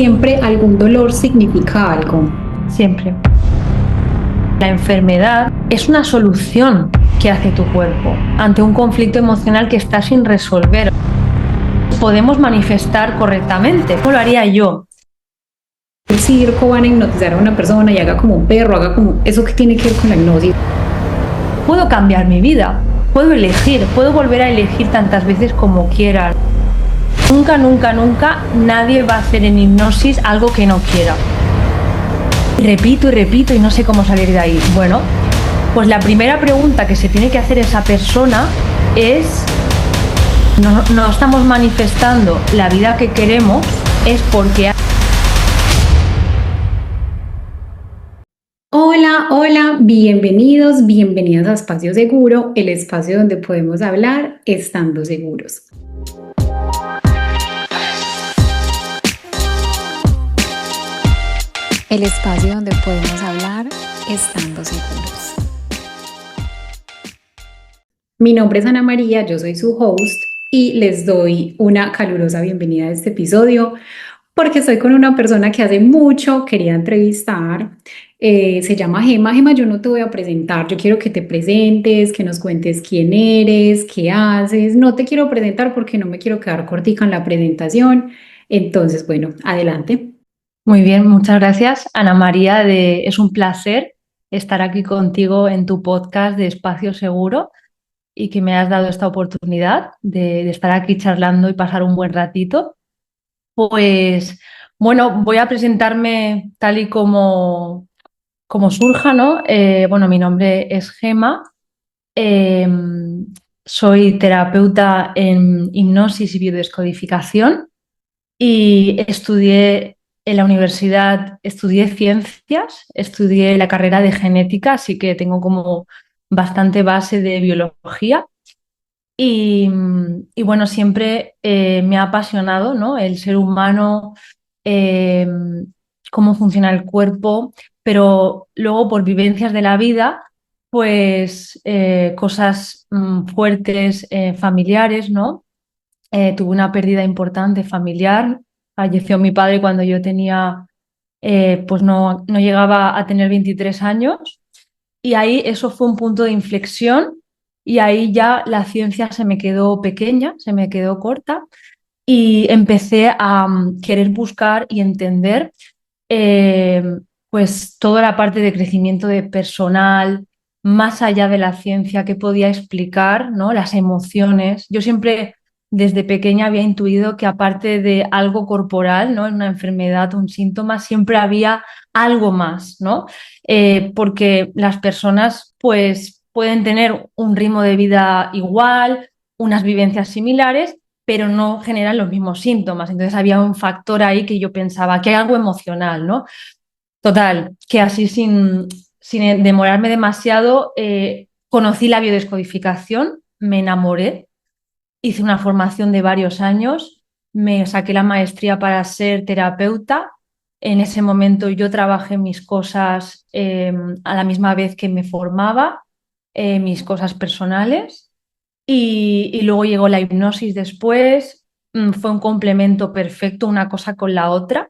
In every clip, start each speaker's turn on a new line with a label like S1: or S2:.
S1: Siempre algún dolor significa algo.
S2: Siempre. La enfermedad es una solución que hace tu cuerpo ante un conflicto emocional que está sin resolver. Podemos manifestar correctamente. ¿Cómo lo haría yo?
S1: El circo van a hipnotizar a una persona y haga como un perro, haga como... ¿Eso qué tiene que ver con la hipnosis?
S2: Puedo cambiar mi vida, puedo elegir, puedo volver a elegir tantas veces como quiera. Nunca, nunca, nunca nadie va a hacer en hipnosis algo que no quiera. Repito y repito y no sé cómo salir de ahí. Bueno, pues la primera pregunta que se tiene que hacer esa persona es: no estamos manifestando la vida que queremos, es porque...
S1: Hola, bienvenidos, bienvenidas a Espacio Seguro, el espacio donde podemos hablar estando seguros.
S3: El espacio donde podemos hablar estando seguros.
S1: Mi nombre es Ana María, yo soy su host y les doy una calurosa bienvenida a este episodio porque estoy con una persona que hace mucho quería entrevistar. Se llama Gema. Gema, yo no te voy a presentar, yo quiero que te presentes, que nos cuentes quién eres, qué haces. No te quiero presentar porque no me quiero quedar cortica en la presentación. Entonces, bueno, adelante.
S2: Muy bien, muchas gracias, Ana María. Es un placer estar aquí contigo en tu podcast de Espacio Seguro y que me has dado esta oportunidad de estar aquí charlando y pasar un buen ratito. Pues bueno, voy a presentarme tal y como surja, ¿no? Bueno, mi nombre es Gema, eh, soy terapeuta en hipnosis y biodescodificación y estudié en la universidad, estudié ciencias, estudié la carrera de genética, así que tengo como bastante base de biología. Y bueno, siempre me ha apasionado, ¿no? El ser humano, eh, cómo funciona el cuerpo, pero luego por vivencias de la vida, pues cosas fuertes, familiares, ¿no? Tuve una pérdida importante familiar. Falleció mi padre cuando yo tenía, pues no llegaba a tener 23 años. Y ahí eso fue un punto de inflexión y ahí ya la ciencia se me quedó pequeña, se me quedó corta y empecé a querer buscar y entender eh, pues toda la parte de crecimiento de personal, más allá de la ciencia, que podía explicar, ¿no? Las emociones. Yo siempre desde pequeña había intuido que aparte de algo corporal, ¿no? En una enfermedad o un síntoma, siempre había algo más, ¿no? Porque las personas pues pueden tener un ritmo de vida igual, unas vivencias similares, pero no generan los mismos síntomas. Entonces había un factor ahí que yo pensaba que hay algo emocional, ¿no? Total, que así sin demorarme demasiado, conocí la biodescodificación, me enamoré, hice una formación de varios años, me saqué la maestría para ser terapeuta. En ese momento yo trabajé mis cosas a la misma vez que me formaba, mis cosas personales. Y luego llegó la hipnosis después, fue un complemento perfecto una cosa con la otra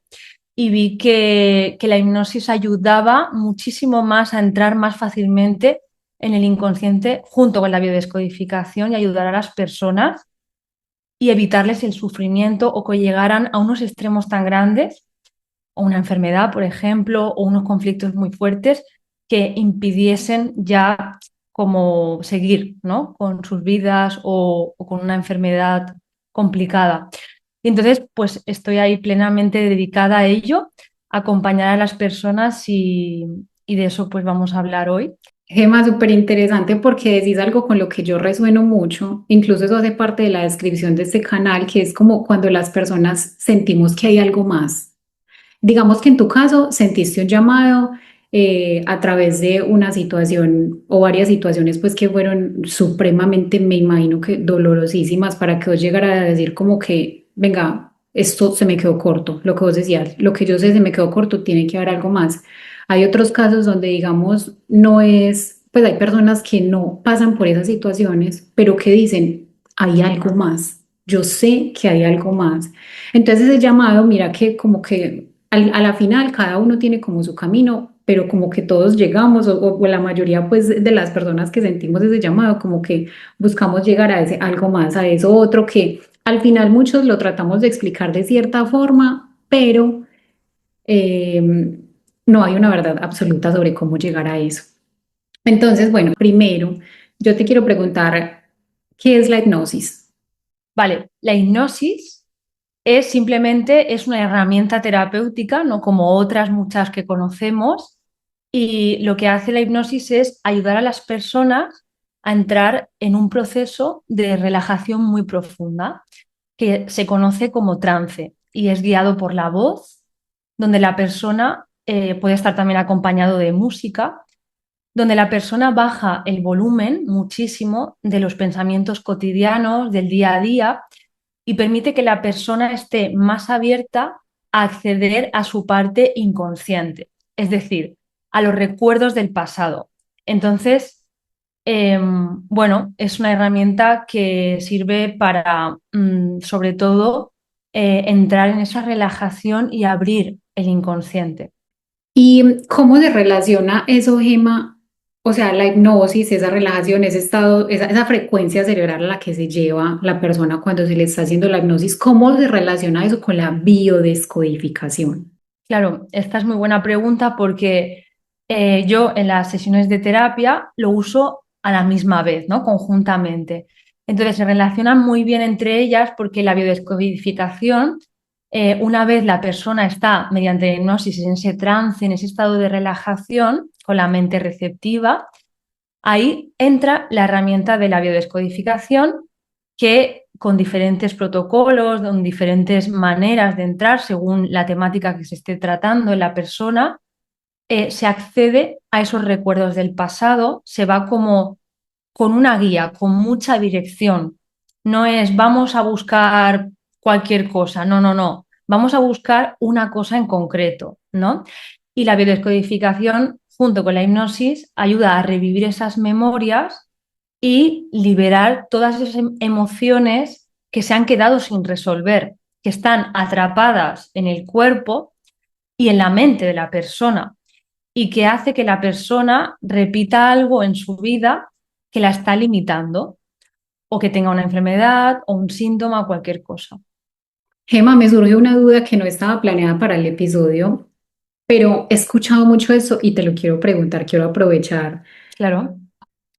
S2: y vi que la hipnosis ayudaba muchísimo más a entrar más fácilmente en el inconsciente junto con la biodescodificación y ayudar a las personas y evitarles el sufrimiento o que llegaran a unos extremos tan grandes, o una enfermedad, por ejemplo, o unos conflictos muy fuertes que impidiesen ya como seguir, ¿no? Con sus vidas o con una enfermedad complicada. Y entonces, pues estoy ahí plenamente dedicada a ello, a acompañar a las personas y de eso pues vamos a hablar hoy.
S1: Gema, súper interesante porque decís algo con lo que yo resueno mucho, incluso eso hace parte de la descripción de este canal, que es como cuando las personas sentimos que hay algo más. Digamos que en tu caso sentiste un llamado a través de una situación o varias situaciones pues que fueron supremamente, me imagino que dolorosísimas para que vos llegaras a decir como que, venga, esto se me quedó corto, lo que vos decías, lo que yo sé se me quedó corto, tiene que haber algo más. Hay otros casos donde digamos no es, pues hay personas que no pasan por esas situaciones, pero que dicen, hay algo más. yo sé que hay algo más. Entonces ese llamado, mira que como que a la final cada uno tiene como su camino, pero como que todos llegamos, o la mayoría pues de las personas que sentimos ese llamado, como que buscamos llegar a ese algo más, a eso otro que al final muchos lo tratamos de explicar de cierta forma, pero eh, no hay una verdad absoluta sobre cómo llegar a eso. Entonces, bueno, primero yo te quiero preguntar, ¿qué es la hipnosis?
S2: Vale, la hipnosis es simplemente es una herramienta terapéutica, no como otras muchas que conocemos, y lo que hace la hipnosis es ayudar a las personas a entrar en un proceso de relajación muy profunda que se conoce como trance y es guiado por la voz, donde la persona puede estar también acompañado de música, donde la persona baja el volumen muchísimo de los pensamientos cotidianos, del día a día, y permite que la persona esté más abierta a acceder a su parte inconsciente, es decir, a los recuerdos del pasado. Entonces, bueno, es una herramienta que sirve para, sobre todo, entrar en esa relajación y abrir el inconsciente.
S1: ¿Y cómo se relaciona eso, Gema? O sea, la hipnosis, esa relajación, ese estado, esa frecuencia cerebral a la que se lleva la persona cuando se le está haciendo la hipnosis, ¿cómo se relaciona eso con la biodescodificación?
S2: Claro, esta es muy buena pregunta porque yo en las sesiones de terapia lo uso a la misma vez, ¿no? Conjuntamente. Entonces se relacionan muy bien entre ellas porque la biodescodificación, una vez la persona está mediante hipnosis en ese trance, en ese estado de relajación, con la mente receptiva, ahí entra la herramienta de la biodescodificación que con diferentes protocolos, con diferentes maneras de entrar según la temática que se esté tratando en la persona, se accede a esos recuerdos del pasado, se va como con una guía, con mucha dirección. No es vamos a buscar cualquier cosa, no, no, no. Vamos a buscar una cosa en concreto, ¿no? Y la biodescodificación, junto con la hipnosis, ayuda a revivir esas memorias y liberar todas esas emociones que se han quedado sin resolver, que están atrapadas en el cuerpo y en la mente de la persona y que hace que la persona repita algo en su vida que la está limitando o que tenga una enfermedad o un síntoma o cualquier cosa.
S1: Gema, me surge una duda que no estaba planeada para el episodio, pero he escuchado mucho eso y te lo quiero preguntar, quiero aprovechar.
S2: Claro.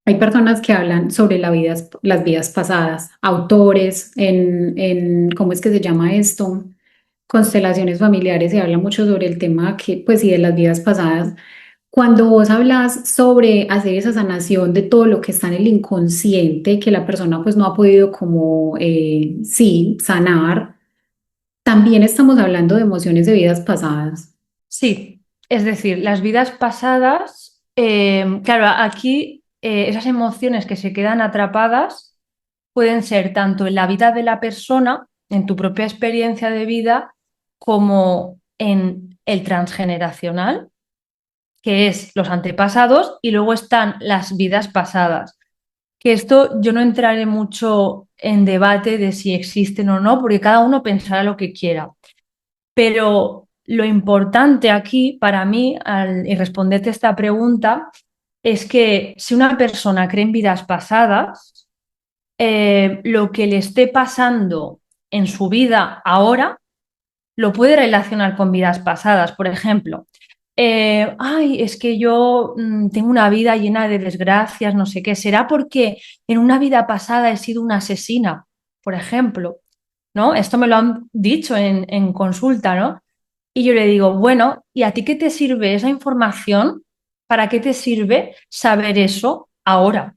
S1: Hay personas que hablan sobre las vidas pasadas, autores ¿cómo es que se llama esto? Constelaciones familiares, se habla mucho sobre el tema que, pues sí, de las vidas pasadas. Cuando vos hablas sobre hacer esa sanación de todo lo que está en el inconsciente, que la persona pues no ha podido como, sí, sanar, también estamos hablando de emociones de vidas pasadas.
S2: Sí, es decir, las vidas pasadas, claro, aquí esas emociones que se quedan atrapadas pueden ser tanto en la vida de la persona, en tu propia experiencia de vida, como en el transgeneracional, que es los antepasados, y luego están las vidas pasadas. Que esto yo no entraré mucho en debate de si existen o no, porque cada uno pensará lo que quiera. Pero lo importante aquí para mí, y responderte esta pregunta, es que si una persona cree en vidas pasadas, lo que le esté pasando en su vida ahora lo puede relacionar con vidas pasadas. Por ejemplo, ay, es que yo tengo una vida llena de desgracias, no sé qué. ¿Será porque en una vida pasada he sido una asesina, por ejemplo? ¿No? Esto me lo han dicho en consulta, ¿no? Y yo le digo, bueno, ¿y a ti qué te sirve esa información? ¿Para qué te sirve saber eso ahora?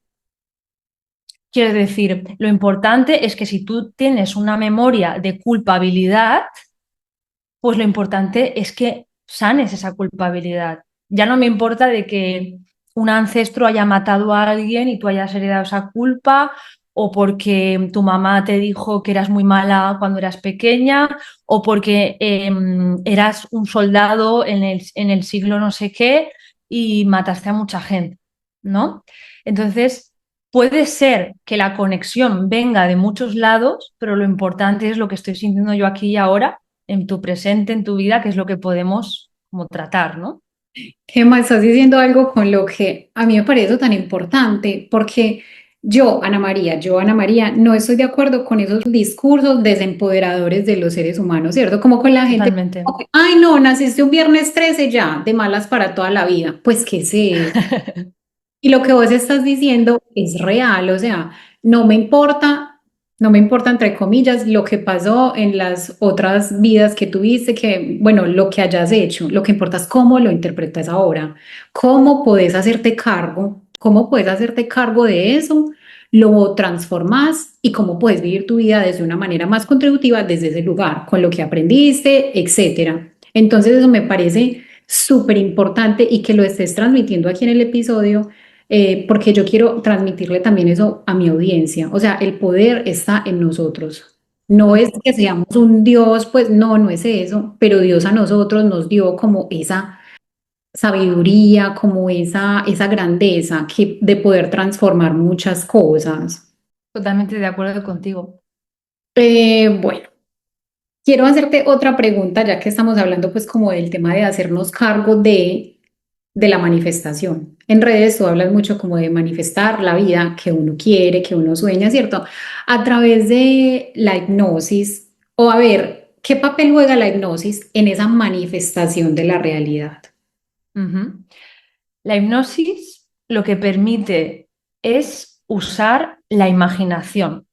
S2: Quiero decir, lo importante es que si tú tienes una memoria de culpabilidad, pues lo importante es que sanes esa culpabilidad. Ya no me importa de que un ancestro haya matado a alguien y tú hayas heredado esa culpa, o porque tu mamá te dijo que eras muy mala cuando eras pequeña, o porque eras un soldado en el siglo no sé qué y mataste a mucha gente, ¿no? Entonces, puede ser que la conexión venga de muchos lados, pero lo importante es lo que estoy sintiendo yo aquí y ahora, en tu presente, en tu vida, que es lo que podemos como tratar, ¿no?
S1: Gemma, estás diciendo algo con lo que a mí me parece tan importante, porque yo, Ana María, no estoy de acuerdo con esos discursos desempoderadores de los seres humanos, ¿cierto? Como con la gente,
S2: Totalmente.
S1: como que, ay, no, naciste un viernes 13 ya, de malas para toda la vida. Pues, ¿qué sé? Y lo que vos estás diciendo es real, o sea, no me importa, no me importa entre comillas lo que pasó en las otras vidas que tuviste, que, bueno, lo que hayas hecho, lo que importa es cómo lo interpretas ahora, cómo puedes hacerte cargo de eso, lo transformas y cómo puedes vivir tu vida desde una manera más contributiva desde ese lugar, con lo que aprendiste, etcétera. Entonces eso me parece súper importante y que lo estés transmitiendo aquí en el episodio porque yo quiero transmitirle también eso a mi audiencia. O sea, el poder está en nosotros. No es que seamos un Dios, pues no, no es eso, pero Dios a nosotros nos dio como esa sabiduría, como esa grandeza de poder transformar muchas cosas.
S2: Totalmente de acuerdo contigo.
S1: Bueno, quiero hacerte otra pregunta, ya que estamos hablando pues como del tema de hacernos cargo de la manifestación. En redes tú hablas mucho como de manifestar la vida que uno quiere, que uno sueña, ¿cierto? A través de la hipnosis, o a ver, ¿qué papel juega la hipnosis en esa manifestación de la realidad?
S2: Ujú. La hipnosis lo que permite es usar la imaginación.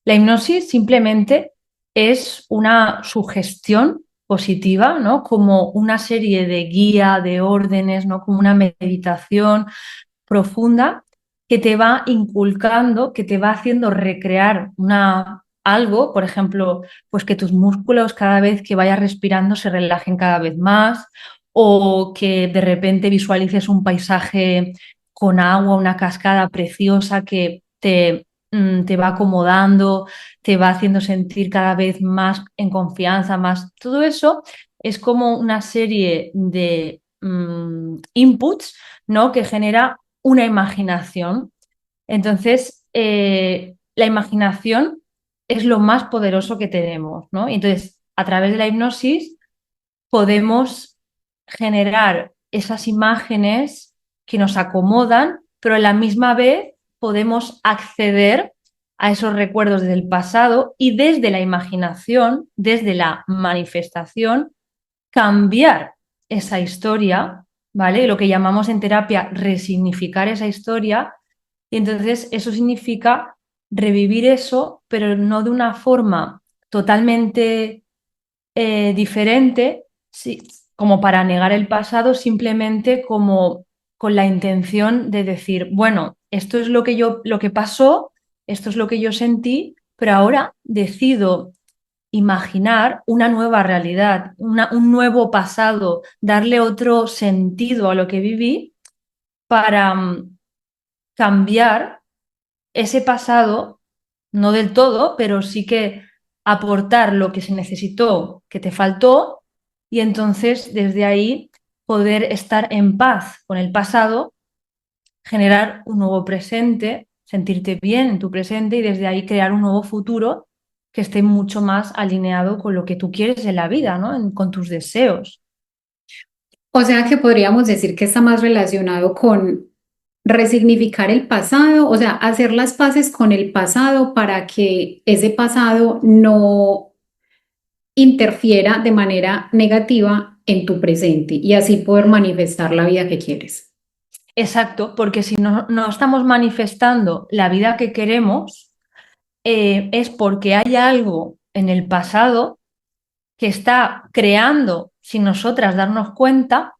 S2: La hipnosis simplemente es una sugestión positiva, ¿no? Como una serie de guía, de órdenes, ¿no? Como una meditación profunda que te va inculcando, que te va haciendo recrear algo, por ejemplo, pues que tus músculos cada vez que vayas respirando se relajen cada vez más, o que de repente visualices un paisaje con agua, una cascada preciosa que te va acomodando, te va haciendo sentir cada vez más en confianza, más. Todo eso es como una serie de inputs, ¿no? Que genera una imaginación. Entonces, la imaginación es lo más poderoso que tenemos, ¿no? Entonces, a través de la hipnosis podemos generar esas imágenes que nos acomodan, pero a la misma vez podemos acceder a esos recuerdos del pasado y desde la imaginación, desde la manifestación, cambiar esa historia, ¿vale? Lo que llamamos en terapia resignificar esa historia. Y entonces eso significa revivir eso, pero no de una forma totalmente diferente, sí, como para negar el pasado, simplemente como con la intención de decir, bueno, esto es lo que pasó, esto es lo que yo sentí, pero ahora decido imaginar una nueva realidad, un nuevo pasado, darle otro sentido a lo que viví para cambiar ese pasado, no del todo, pero sí que aportar lo que se necesitó, que te faltó, y entonces desde ahí poder estar en paz con el pasado, generar un nuevo presente, sentirte bien en tu presente y desde ahí crear un nuevo futuro que esté mucho más alineado con lo que tú quieres en la vida, ¿no? Con tus deseos.
S1: O sea que podríamos decir que está más relacionado con resignificar el pasado, o sea, hacer las paces con el pasado para que ese pasado no interfiera de manera negativa en tu presente y así poder manifestar la vida que quieres.
S2: Exacto, porque si no estamos manifestando la vida que queremos, es porque hay algo en el pasado que está creando sin nosotras darnos cuenta.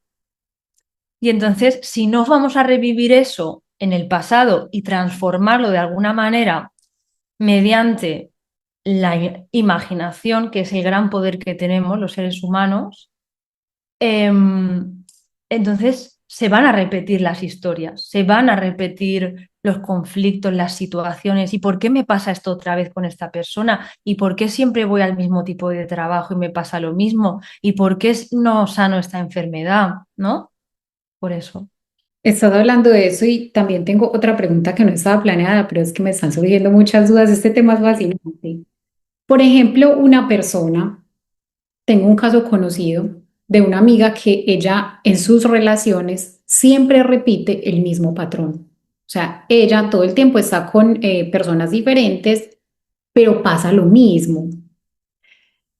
S2: Y entonces, si no vamos a revivir eso en el pasado y transformarlo de alguna manera mediante la imaginación, que es el gran poder que tenemos los seres humanos, entonces se van a repetir las historias, se van a repetir los conflictos, las situaciones. ¿Y por qué me pasa esto otra vez con esta persona? ¿Y por qué siempre voy al mismo tipo de trabajo y me pasa lo mismo? ¿Y por qué no sano esta enfermedad? ¿No? Por eso.
S1: Estás hablando de eso y también tengo otra pregunta que no estaba planeada, pero es que me están surgiendo muchas dudas. Este tema es fascinante. Por ejemplo, una persona, tengo un caso conocido de una amiga que ella en sus relaciones siempre repite el mismo patrón. O sea, ella todo el tiempo está con personas diferentes, pero pasa lo mismo.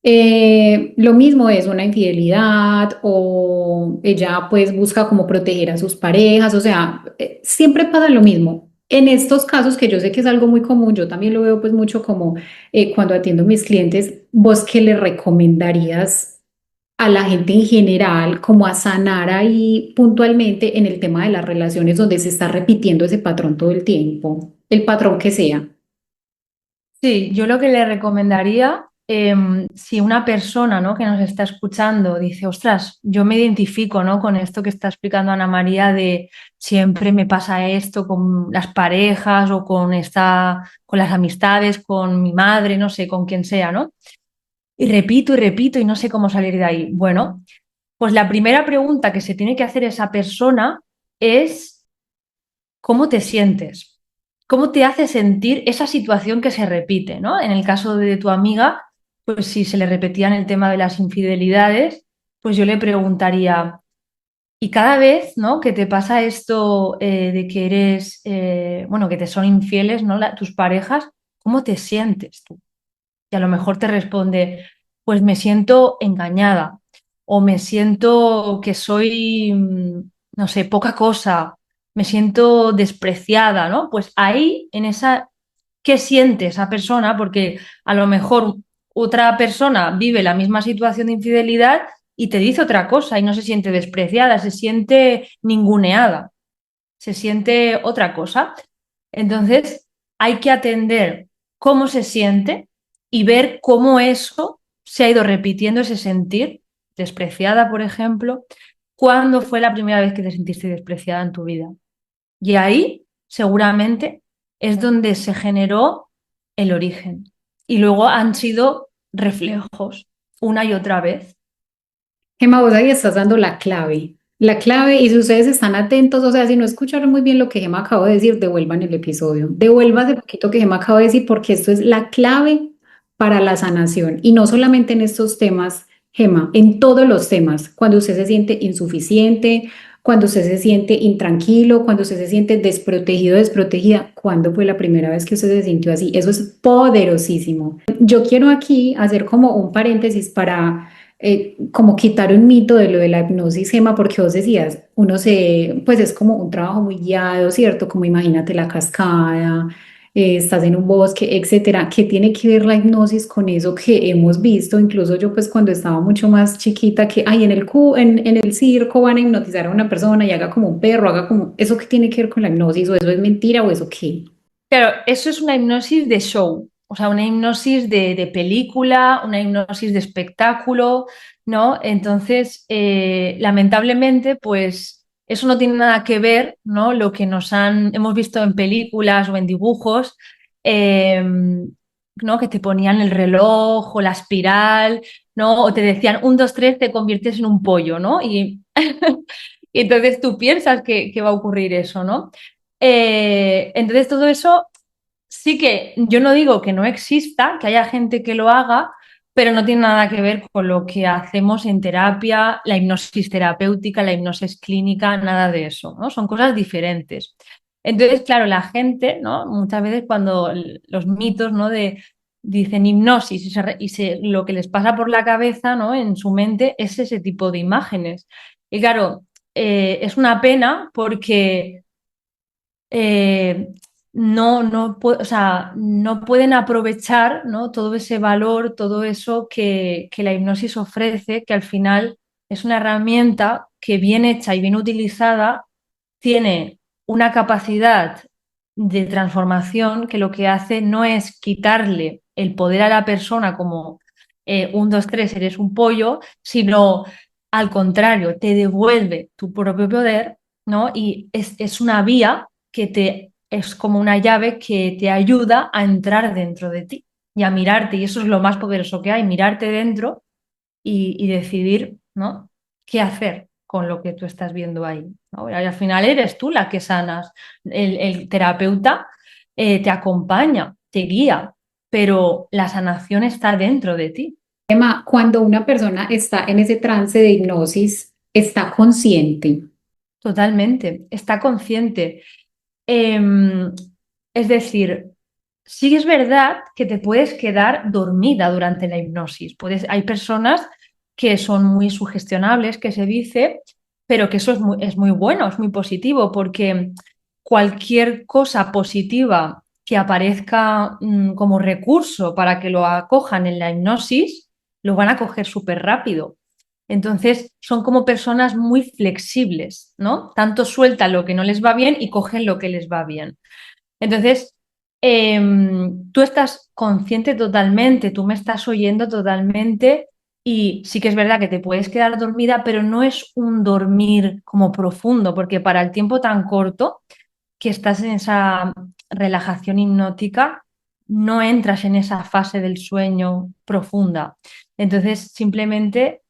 S1: Lo mismo es una infidelidad o ella pues busca como proteger a sus parejas, o sea, siempre pasa lo mismo. En estos casos que yo sé que es algo muy común, yo también lo veo pues mucho como cuando atiendo a mis clientes, ¿vos qué le recomendarías a la gente en general como a sanar ahí puntualmente en el tema de las relaciones donde se está repitiendo ese patrón todo el tiempo, el patrón que sea?
S2: Sí, yo lo que le recomendaría, si una persona, ¿no?, que nos está escuchando dice, ostras, yo me identifico, ¿no?, con esto que está explicando Ana María de siempre me pasa esto con las parejas o con las amistades, con mi madre, no sé, con quien sea, ¿no? Y repito y no sé cómo salir de ahí. Bueno, pues la primera pregunta que se tiene que hacer esa persona es ¿cómo te sientes? ¿Cómo te hace sentir esa situación que se repite, ¿no? En el caso de tu amiga, pues si se le repetían el tema de las infidelidades, pues yo le preguntaría, y cada vez, ¿no?, que te pasa esto de que eres, bueno, que te son infieles, ¿no?, tus parejas, ¿cómo te sientes tú? Y a lo mejor te responde, pues me siento engañada o me siento que soy, no sé, poca cosa, me siento despreciada, ¿no? Pues ahí, en esa, ¿qué siente esa persona? Porque a lo mejor otra persona vive la misma situación de infidelidad y te dice otra cosa y no se siente despreciada, se siente ninguneada, se siente otra cosa. Entonces, hay que atender cómo se siente y ver cómo eso se ha ido repitiendo ese sentir, despreciada, por ejemplo, cuándo fue la primera vez que te sentiste despreciada en tu vida. Y ahí, seguramente, es donde se generó el origen. Y luego han sido reflejos una y otra vez.
S1: Gemma, vos ahí estás dando la clave y si ustedes están atentos, o sea, si no escucharon muy bien lo que Gemma acabó de decir, devuelvan el episodio, devuelvan ese poquito que Gemma acabó de decir porque esto es la clave para la sanación y no solamente en estos temas, Gemma, en todos los temas, cuando usted se siente insuficiente, cuando usted se siente intranquilo, cuando usted se siente desprotegido, desprotegida, ¿cuándo fue la primera vez que usted se sintió así? Eso es poderosísimo. Yo quiero aquí hacer como un paréntesis para como quitar un mito de lo de la hipnosis, Gema, porque vos decías, pues es como un trabajo muy guiado, ¿cierto? Como imagínate la cascada, estás en un bosque, etcétera. ¿Qué tiene que ver la hipnosis con eso que hemos visto? Incluso yo, pues cuando estaba mucho más chiquita, que, ay, en el circo van a hipnotizar a una persona y haga como un perro, haga como, ¿eso qué tiene que ver con la hipnosis? ¿O eso es mentira o eso qué?
S2: Claro, eso es una hipnosis de show, o sea, una hipnosis de película, una hipnosis de espectáculo, ¿no? Entonces, lamentablemente, pues eso no tiene nada que ver, ¿no? Lo que hemos visto en películas o en dibujos, eh, ¿no?, que te ponían el reloj o la espiral, ¿no? O te decían, 1, 2, 3, te conviertes en un pollo, ¿no? Y, y entonces tú piensas que va a ocurrir eso, ¿no? Entonces todo eso sí que yo no digo que no exista, que haya gente que lo haga, pero no tiene nada que ver con lo que hacemos en terapia, la hipnosis terapéutica, la hipnosis clínica, nada de eso, ¿no? Son cosas diferentes. Entonces, claro, la gente, ¿no?, muchas veces cuando los mitos, ¿no?, dicen hipnosis lo que les pasa por la cabeza, ¿no?, en su mente es ese tipo de imágenes. Y claro, es una pena porque eh, o sea, no pueden aprovechar, ¿no?, todo ese valor, todo eso que la hipnosis ofrece, que al final es una herramienta que bien hecha y bien utilizada tiene una capacidad de transformación que lo que hace no es quitarle el poder a la persona como 1, 2, 3, eres un pollo, sino al contrario, te devuelve tu propio poder, ¿no? Y es una vía es como una llave que te ayuda a entrar dentro de ti y a mirarte, y eso es lo más poderoso que hay, mirarte dentro y decidir, ¿no?, qué hacer. con lo que tú estás viendo ahí, ¿no? Y al final eres tú la que sanas. El terapeuta te acompaña, te guía, pero la sanación está dentro de ti.
S1: Emma, cuando una persona está en ese trance de hipnosis, está consciente.
S2: Totalmente, está consciente. Em, es decir, sí es verdad que te puedes quedar dormida durante la hipnosis. Hay personas que son muy sugestionables, que se dice, pero que eso es muy bueno, es muy positivo, porque cualquier cosa positiva que aparezca como recurso para que lo acojan en la hipnosis, lo van a coger súper rápido. Entonces, son como personas muy flexibles, ¿no? Tanto sueltan lo que no les va bien y cogen lo que les va bien. Entonces, tú estás consciente totalmente, tú me estás oyendo totalmente y sí que es verdad que te puedes quedar dormida, pero no es un dormir como profundo, porque para el tiempo tan corto que estás en esa relajación hipnótica, no entras en esa fase del sueño profunda. Entonces, simplemente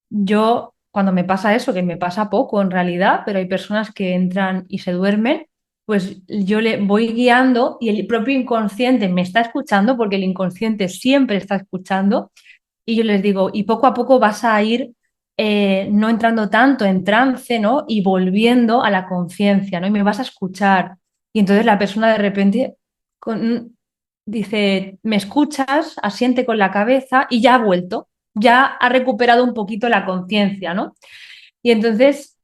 S2: yo, cuando me pasa eso, que me pasa poco en realidad, pero hay personas que entran y se duermen, pues yo le voy guiando y el propio inconsciente me está escuchando, porque el inconsciente siempre está escuchando, y yo les digo, y poco a poco vas a ir no entrando tanto en trance, ¿no? Y volviendo a la conciencia, ¿no? Y me vas a escuchar. Y entonces la persona de repente dice, ¿me escuchas? Asiente con la cabeza y ya ha vuelto, ya ha recuperado un poquito la conciencia, ¿no? Y entonces,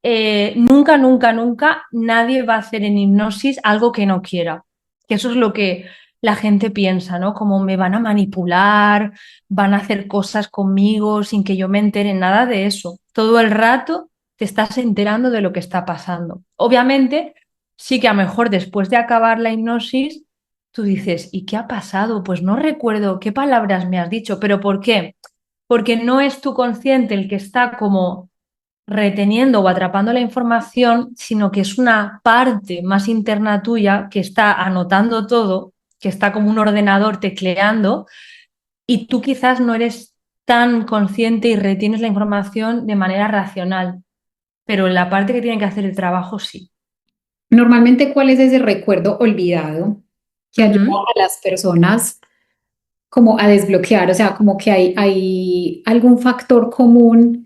S2: nunca, nunca, nunca nadie va a hacer en hipnosis algo que no quiera. Que eso es lo que la gente piensa, ¿no? Como me van a manipular, van a hacer cosas conmigo sin que yo me entere, nada de eso. Todo el rato te estás enterando de lo que está pasando. Obviamente, sí que a lo mejor después de acabar la hipnosis, tú dices, ¿y qué ha pasado? Pues no recuerdo qué palabras me has dicho, pero ¿por qué? Porque no es tu consciente el que está como reteniendo o atrapando la información, sino que es una parte más interna tuya que está anotando todo, que está como un ordenador tecleando, y tú quizás no eres tan consciente y retienes la información de manera racional, pero la parte que tiene que hacer el trabajo sí.
S1: Normalmente, ¿cuál es ese recuerdo olvidado que ayuda
S2: Ujú.
S1: a las personas como a desbloquear? O sea, como que hay algún factor común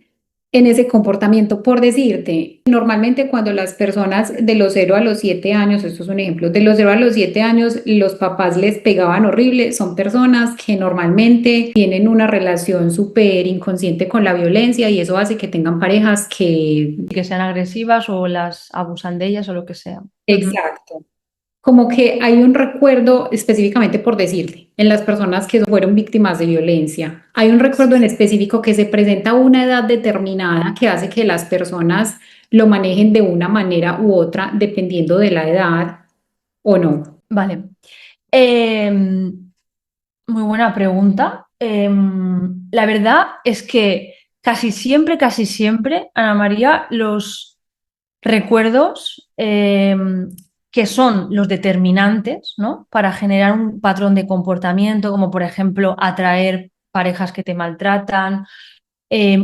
S1: en ese comportamiento. Por decirte, normalmente cuando las personas de los 0 a los 7 años, esto es un ejemplo, de los 0 a los 7 años, los papás les pegaban horrible, son personas que normalmente tienen una relación súper inconsciente con la violencia y eso hace que tengan parejas que...
S2: Que sean agresivas o las abusan de ellas o lo que sea. Ujú.
S1: Exacto. Como que hay un recuerdo específicamente por decirte, en las personas que fueron víctimas de violencia, hay un recuerdo en específico que se presenta a una edad determinada que hace que las personas lo manejen de una manera u otra dependiendo de la edad o no.
S2: Vale. Muy buena pregunta. La verdad es que casi siempre, Ana María, los recuerdos que son los determinantes, ¿no? Para generar un patrón de comportamiento, como por ejemplo atraer parejas que te maltratan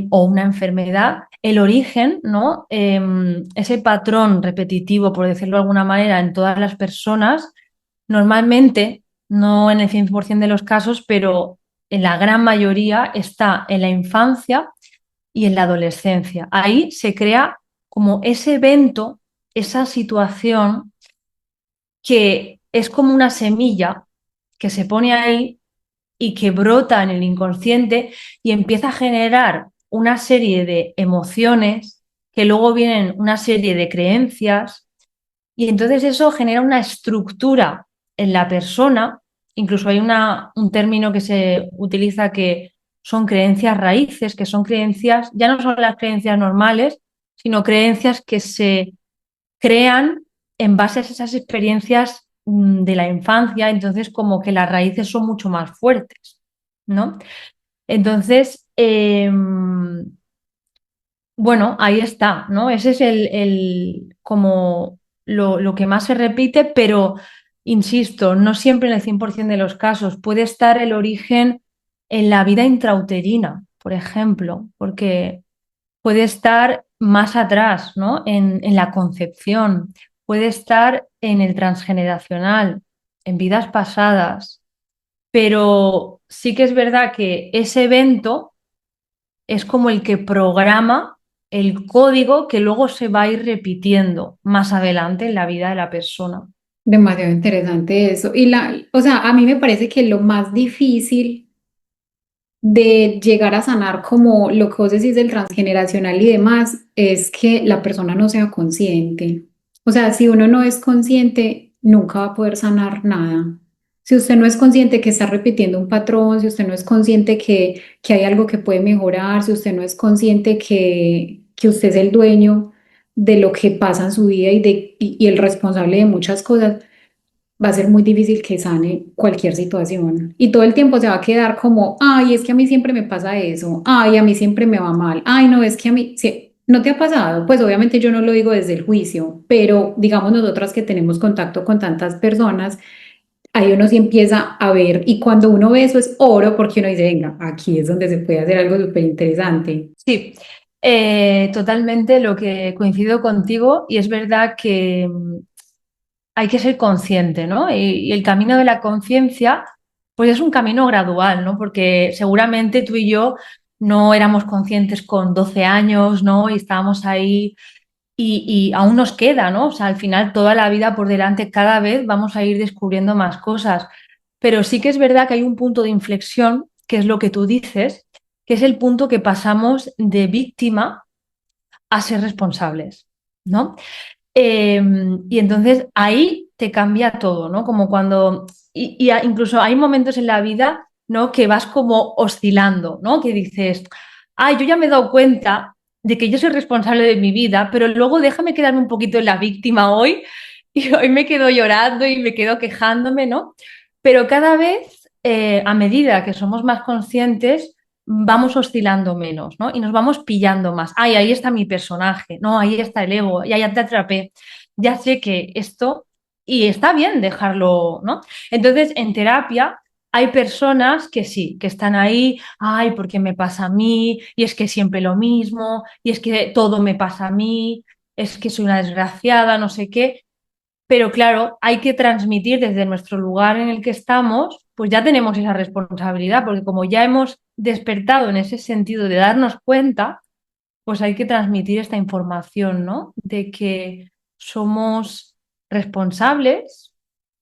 S2: o una enfermedad, el origen, ¿no? Ese patrón repetitivo, por decirlo de alguna manera, en todas las personas, normalmente, no en el 100% de los casos, pero en la gran mayoría está en la infancia y en la adolescencia. Ahí se crea como ese evento, esa situación que es como una semilla que se pone ahí y que brota en el inconsciente y empieza a generar una serie de emociones que luego vienen una serie de creencias y entonces eso genera una estructura en la persona. Incluso hay un término que se utiliza que son creencias raíces, que son creencias, ya no son las creencias normales, sino creencias que se crean en base a esas experiencias de la infancia, entonces como que las raíces son mucho más fuertes, ¿no? Entonces, bueno, ahí está, ¿no? Ese es como lo que más se repite, pero insisto, no siempre en el 100% de los casos. Puede estar el origen en la vida intrauterina, por ejemplo, porque puede estar más atrás, ¿no? En la concepción, puede estar en el transgeneracional, en vidas pasadas, pero sí que es verdad que ese evento es como el que programa el código que luego se va a ir repitiendo más adelante en la vida de la persona.
S1: Demasiado interesante eso. O sea, a mí me parece que lo más difícil de llegar a sanar, como lo que vos decís del transgeneracional y demás, es que la persona no sea consciente. O sea, si uno no es consciente, nunca va a poder sanar nada. Si usted no es consciente que está repitiendo un patrón, si usted no es consciente que hay algo que puede mejorar, si usted no es consciente que usted es el dueño de lo que pasa en su vida y el responsable de muchas cosas, va a ser muy difícil que sane cualquier situación. Y todo el tiempo se va a quedar como, ay, es que a mí siempre me pasa eso, ay, a mí siempre me va mal, ay, no, es que a mí, sí, ¿no te ha pasado? Pues obviamente yo no lo digo desde el juicio, pero digamos nosotras que tenemos contacto con tantas personas, ahí uno sí empieza a ver, y cuando uno ve eso es oro, porque uno dice, venga, aquí es donde se puede hacer algo súper interesante.
S2: Sí, totalmente lo que coincido contigo y es verdad que hay que ser consciente, ¿no? Y el camino de la conciencia, pues es un camino gradual, ¿no? Porque seguramente tú y yo no éramos conscientes con 12 años, ¿no? Y estábamos ahí y aún nos queda, ¿no? O sea, al final toda la vida por delante, cada vez vamos a ir descubriendo más cosas. Pero sí que es verdad que hay un punto de inflexión, que es lo que tú dices, que es el punto que pasamos de víctima a ser responsables, ¿no? Eh, y entonces ahí te cambia todo, ¿no? Como cuando, incluso hay momentos en la vida, ¿no? Que vas como oscilando, ¿no? Que dices, ay, yo ya me he dado cuenta de que yo soy responsable de mi vida, pero luego déjame quedarme un poquito en la víctima hoy y hoy me quedo llorando y me quedo quejándome, ¿no? Pero cada vez, a medida que somos más conscientes, vamos oscilando menos, ¿no? Y nos vamos pillando más. Ay, ahí está mi personaje, no, ahí está el ego, ya te atrapé, ya sé que esto, y está bien dejarlo, ¿no? Entonces, en terapia hay personas que sí, que están ahí, ay, ¿por qué me pasa a mí? Y es que siempre lo mismo, y es que todo me pasa a mí, es que soy una desgraciada, no sé qué. Pero claro, hay que transmitir desde nuestro lugar en el que estamos, pues ya tenemos esa responsabilidad, porque como ya hemos despertado en ese sentido de darnos cuenta, pues hay que transmitir esta información, ¿no? De que somos responsables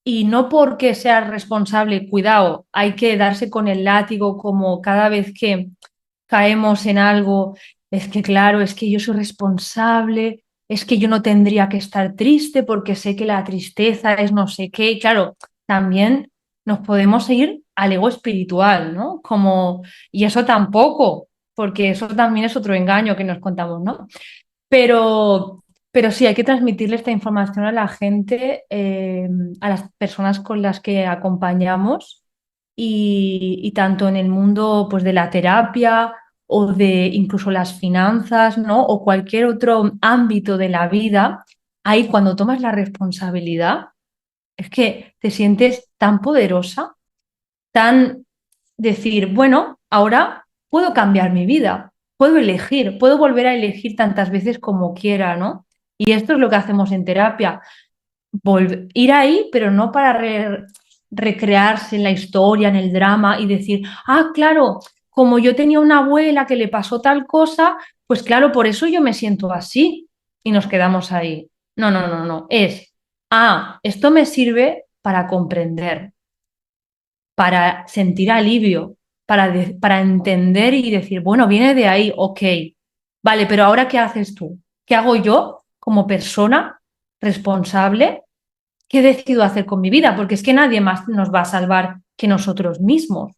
S2: y no porque seas responsable, cuidado, hay que darse con el látigo como cada vez que caemos en algo, es que claro, es que yo soy responsable, es que yo no tendría que estar triste porque sé que la tristeza es no sé qué. Claro, también nos podemos ir al ego espiritual, ¿no? Como, y eso tampoco, porque eso también es otro engaño que nos contamos, ¿no? Pero sí, hay que transmitirle esta información a la gente, a las personas con las que acompañamos y tanto en el mundo pues, de la terapia o de incluso las finanzas, ¿no? O cualquier otro ámbito de la vida, ahí cuando tomas la responsabilidad, es que te sientes tan poderosa, tan decir, bueno, ahora puedo cambiar mi vida, puedo elegir, puedo volver a elegir tantas veces como quiera, ¿no? Y esto es lo que hacemos en terapia, ir ahí, pero no para recrearse en la historia, en el drama y decir, ah, claro, como yo tenía una abuela que le pasó tal cosa, pues claro, por eso yo me siento así y nos quedamos ahí. No, no, no, no, es, ah, esto me sirve para comprender, para sentir alivio, para entender y decir, bueno, viene de ahí, ok, vale, pero ahora ¿qué haces tú? ¿Qué hago yo como persona responsable? ¿Qué decido hacer con mi vida? Porque es que nadie más nos va a salvar que nosotros mismos.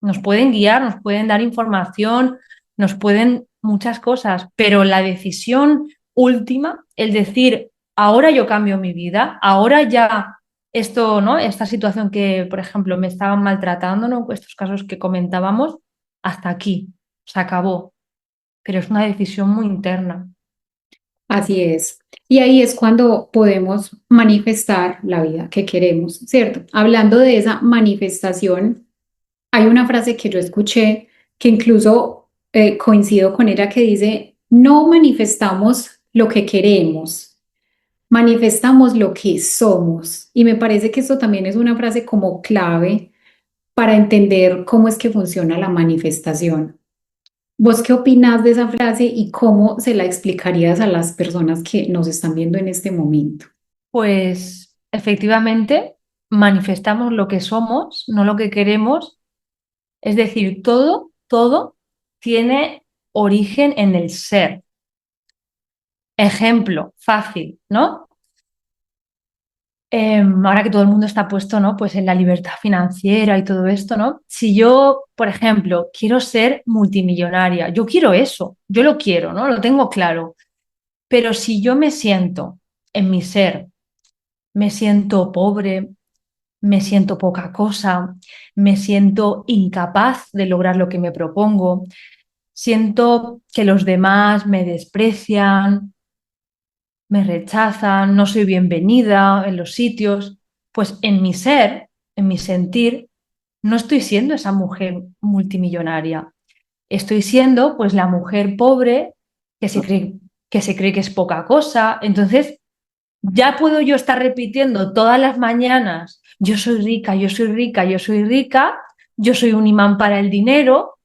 S2: Nos pueden guiar, nos pueden dar información, nos pueden muchas cosas, pero la decisión última, el decir, ahora yo cambio mi vida, ahora ya esto, ¿no? Esta situación que, por ejemplo, me estaban maltratando, ¿no? Estos casos que comentábamos, hasta aquí, se acabó. Pero es una decisión muy interna.
S1: Así es. Y ahí es cuando podemos manifestar la vida que queremos, ¿cierto? Hablando de esa manifestación, hay una frase que yo escuché que incluso coincido con ella que dice, no manifestamos lo que queremos, manifestamos lo que somos. Y me parece que esto también es una frase como clave para entender cómo es que funciona la manifestación. ¿Vos qué opinás de esa frase y cómo se la explicarías a las personas que nos están viendo en este momento?
S2: Pues efectivamente manifestamos lo que somos, no lo que queremos. Es decir, todo tiene origen en el ser. Ejemplo fácil, ¿no? Ahora que todo el mundo está puesto, ¿no? Pues en la libertad financiera y todo esto, ¿no? Si yo, por ejemplo, quiero ser multimillonaria, yo quiero eso, yo lo quiero, ¿no? Lo tengo claro. Pero si yo me siento en mi ser, me siento pobre, me siento poca cosa, me siento incapaz de lograr lo que me propongo, siento que los demás me desprecian, me rechazan, no soy bienvenida en los sitios, pues en mi ser, en mi sentir, no estoy siendo esa mujer multimillonaria. Estoy siendo pues la mujer pobre que se cree que es poca cosa. Entonces, ya puedo yo estar repitiendo todas las mañanas, yo soy rica, yo soy rica, yo soy rica, yo soy un imán para el dinero,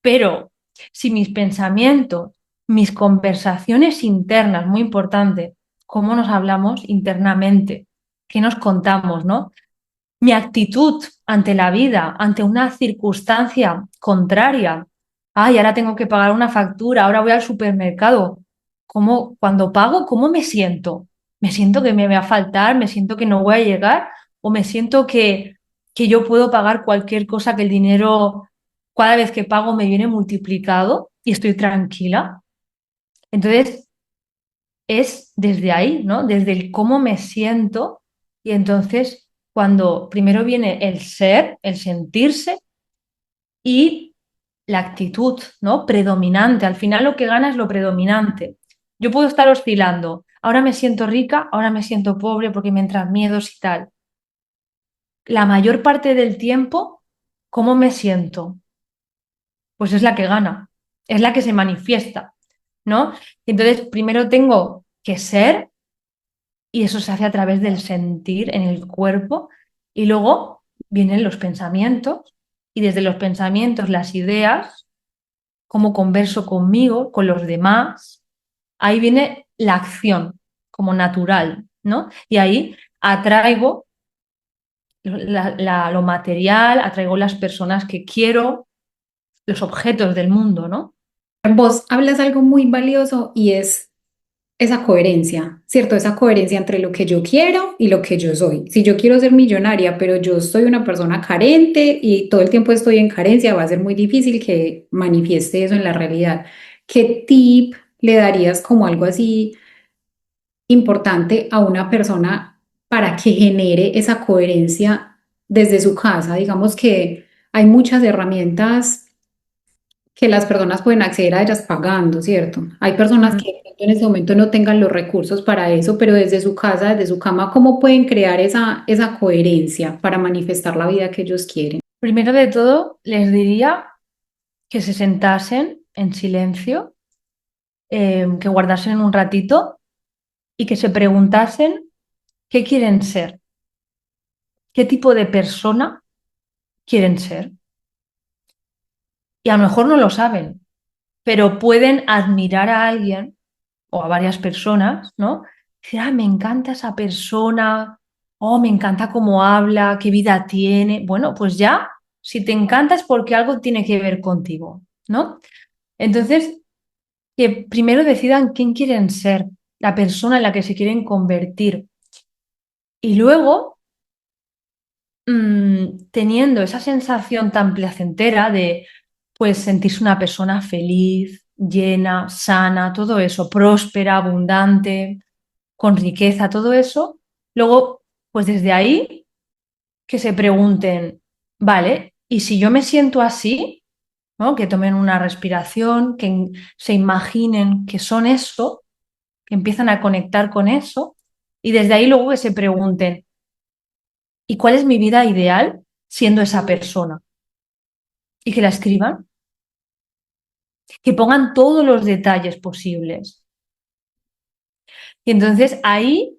S2: pero si mis pensamientos, mis conversaciones internas, muy importante, cómo nos hablamos internamente, qué nos contamos, ¿no? Mi actitud ante la vida, ante una circunstancia contraria. Ay, ahora tengo que pagar una factura, ahora voy al supermercado. ¿Cómo, cuando pago, cómo me siento? ¿Me siento que me va a faltar? ¿Me siento que no voy a llegar? ¿O me siento que yo puedo pagar cualquier cosa, que el dinero cada vez que pago me viene multiplicado y estoy tranquila? Entonces, es desde ahí, ¿no? Desde el cómo me siento y entonces cuando primero viene el ser, el sentirse y la actitud, ¿no? Predominante. Al final lo que gana es lo predominante. Yo puedo estar oscilando. Ahora me siento rica, ahora me siento pobre porque me entran miedos y tal. La mayor parte del tiempo, ¿cómo me siento? Pues es la que gana, es la que se manifiesta, ¿no? Entonces, primero tengo que ser. Y eso se hace a través del sentir en el cuerpo y luego vienen los pensamientos y desde los pensamientos las ideas, cómo converso conmigo, con los demás. Ahí viene la acción como natural, ¿no? Y ahí atraigo lo material, atraigo las personas que quiero, los objetos del mundo, ¿no?
S1: Vos hablas algo muy valioso y es esa coherencia, ¿cierto? Esa coherencia entre lo que yo quiero y lo que yo soy. Si yo quiero ser millonaria, pero yo soy una persona carente y todo el tiempo estoy en carencia, va a ser muy difícil que manifieste eso en la realidad. ¿Qué tip le darías como algo así importante a una persona para que genere esa coherencia desde su casa? Digamos que hay muchas herramientas que las personas pueden acceder a ellas pagando, ¿cierto? Hay personas
S2: Mm.
S1: que de pronto en ese momento no tengan los recursos para eso, pero desde su casa, desde su cama, ¿cómo pueden crear esa coherencia para manifestar la vida que ellos quieren?
S2: Primero de todo, les diría que se sentasen en silencio, que guardasen un ratito y que se preguntasen qué quieren ser, qué tipo de persona quieren ser. Y a lo mejor no lo saben, pero pueden admirar a alguien o a varias personas, ¿no? Decir, ah, me encanta esa persona, oh, me encanta cómo habla, qué vida tiene. Bueno, pues ya, si te encanta es porque algo tiene que ver contigo, ¿no? Entonces, que primero decidan quién quieren ser, la persona en la que se quieren convertir. Y luego teniendo esa sensación tan placentera de pues sentirse una persona feliz, llena, sana, todo eso, próspera, abundante, con riqueza, todo eso, luego pues desde ahí que se pregunten, vale, ¿y si yo me siento así? ¿No? Que tomen una respiración, que se imaginen que son eso, que empiezan a conectar con eso y desde ahí luego que se pregunten, ¿y cuál es mi vida ideal siendo esa persona? Y que la escriban que pongan todos los detalles posibles. Y entonces ahí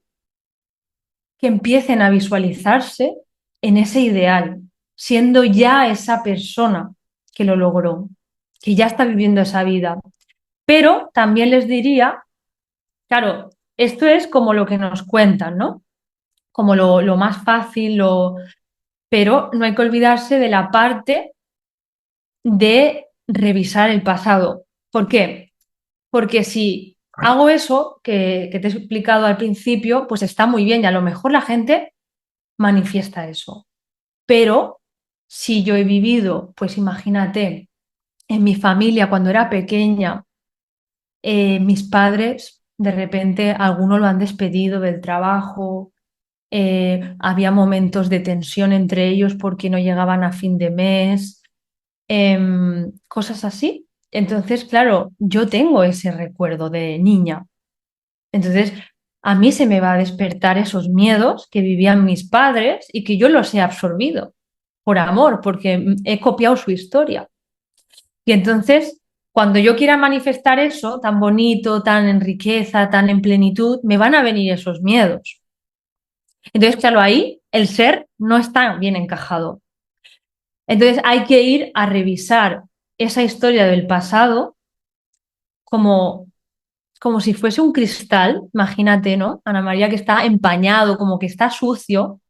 S2: que empiecen a visualizarse en ese ideal, siendo ya esa persona que lo logró, que ya está viviendo esa vida. Pero también les diría, claro, esto es como lo que nos cuentan, ¿no? Como lo más fácil, pero no hay que olvidarse de la parte de revisar el pasado. ¿Por qué? Porque si hago eso que te he explicado al principio, pues está muy bien y a lo mejor la gente manifiesta eso. Pero si yo he vivido, pues imagínate, en mi familia cuando era pequeña, mis padres, de repente, algunos lo han despedido del trabajo, había momentos de tensión entre ellos porque no llegaban a fin de mes, cosas así. Entonces, claro, yo tengo ese recuerdo de niña. Entonces, a mí se me va a despertar esos miedos que vivían mis padres y que yo los he absorbido por amor, porque he copiado su historia. Y entonces, cuando yo quiera manifestar eso tan bonito, tan en riqueza, tan en plenitud, me van a venir esos miedos. Entonces, claro, ahí el ser no está bien encajado. Entonces, hay que ir a revisar esa historia del pasado como, como si fuese un cristal, imagínate, ¿no? Ana María, que está empañado, como que está sucio,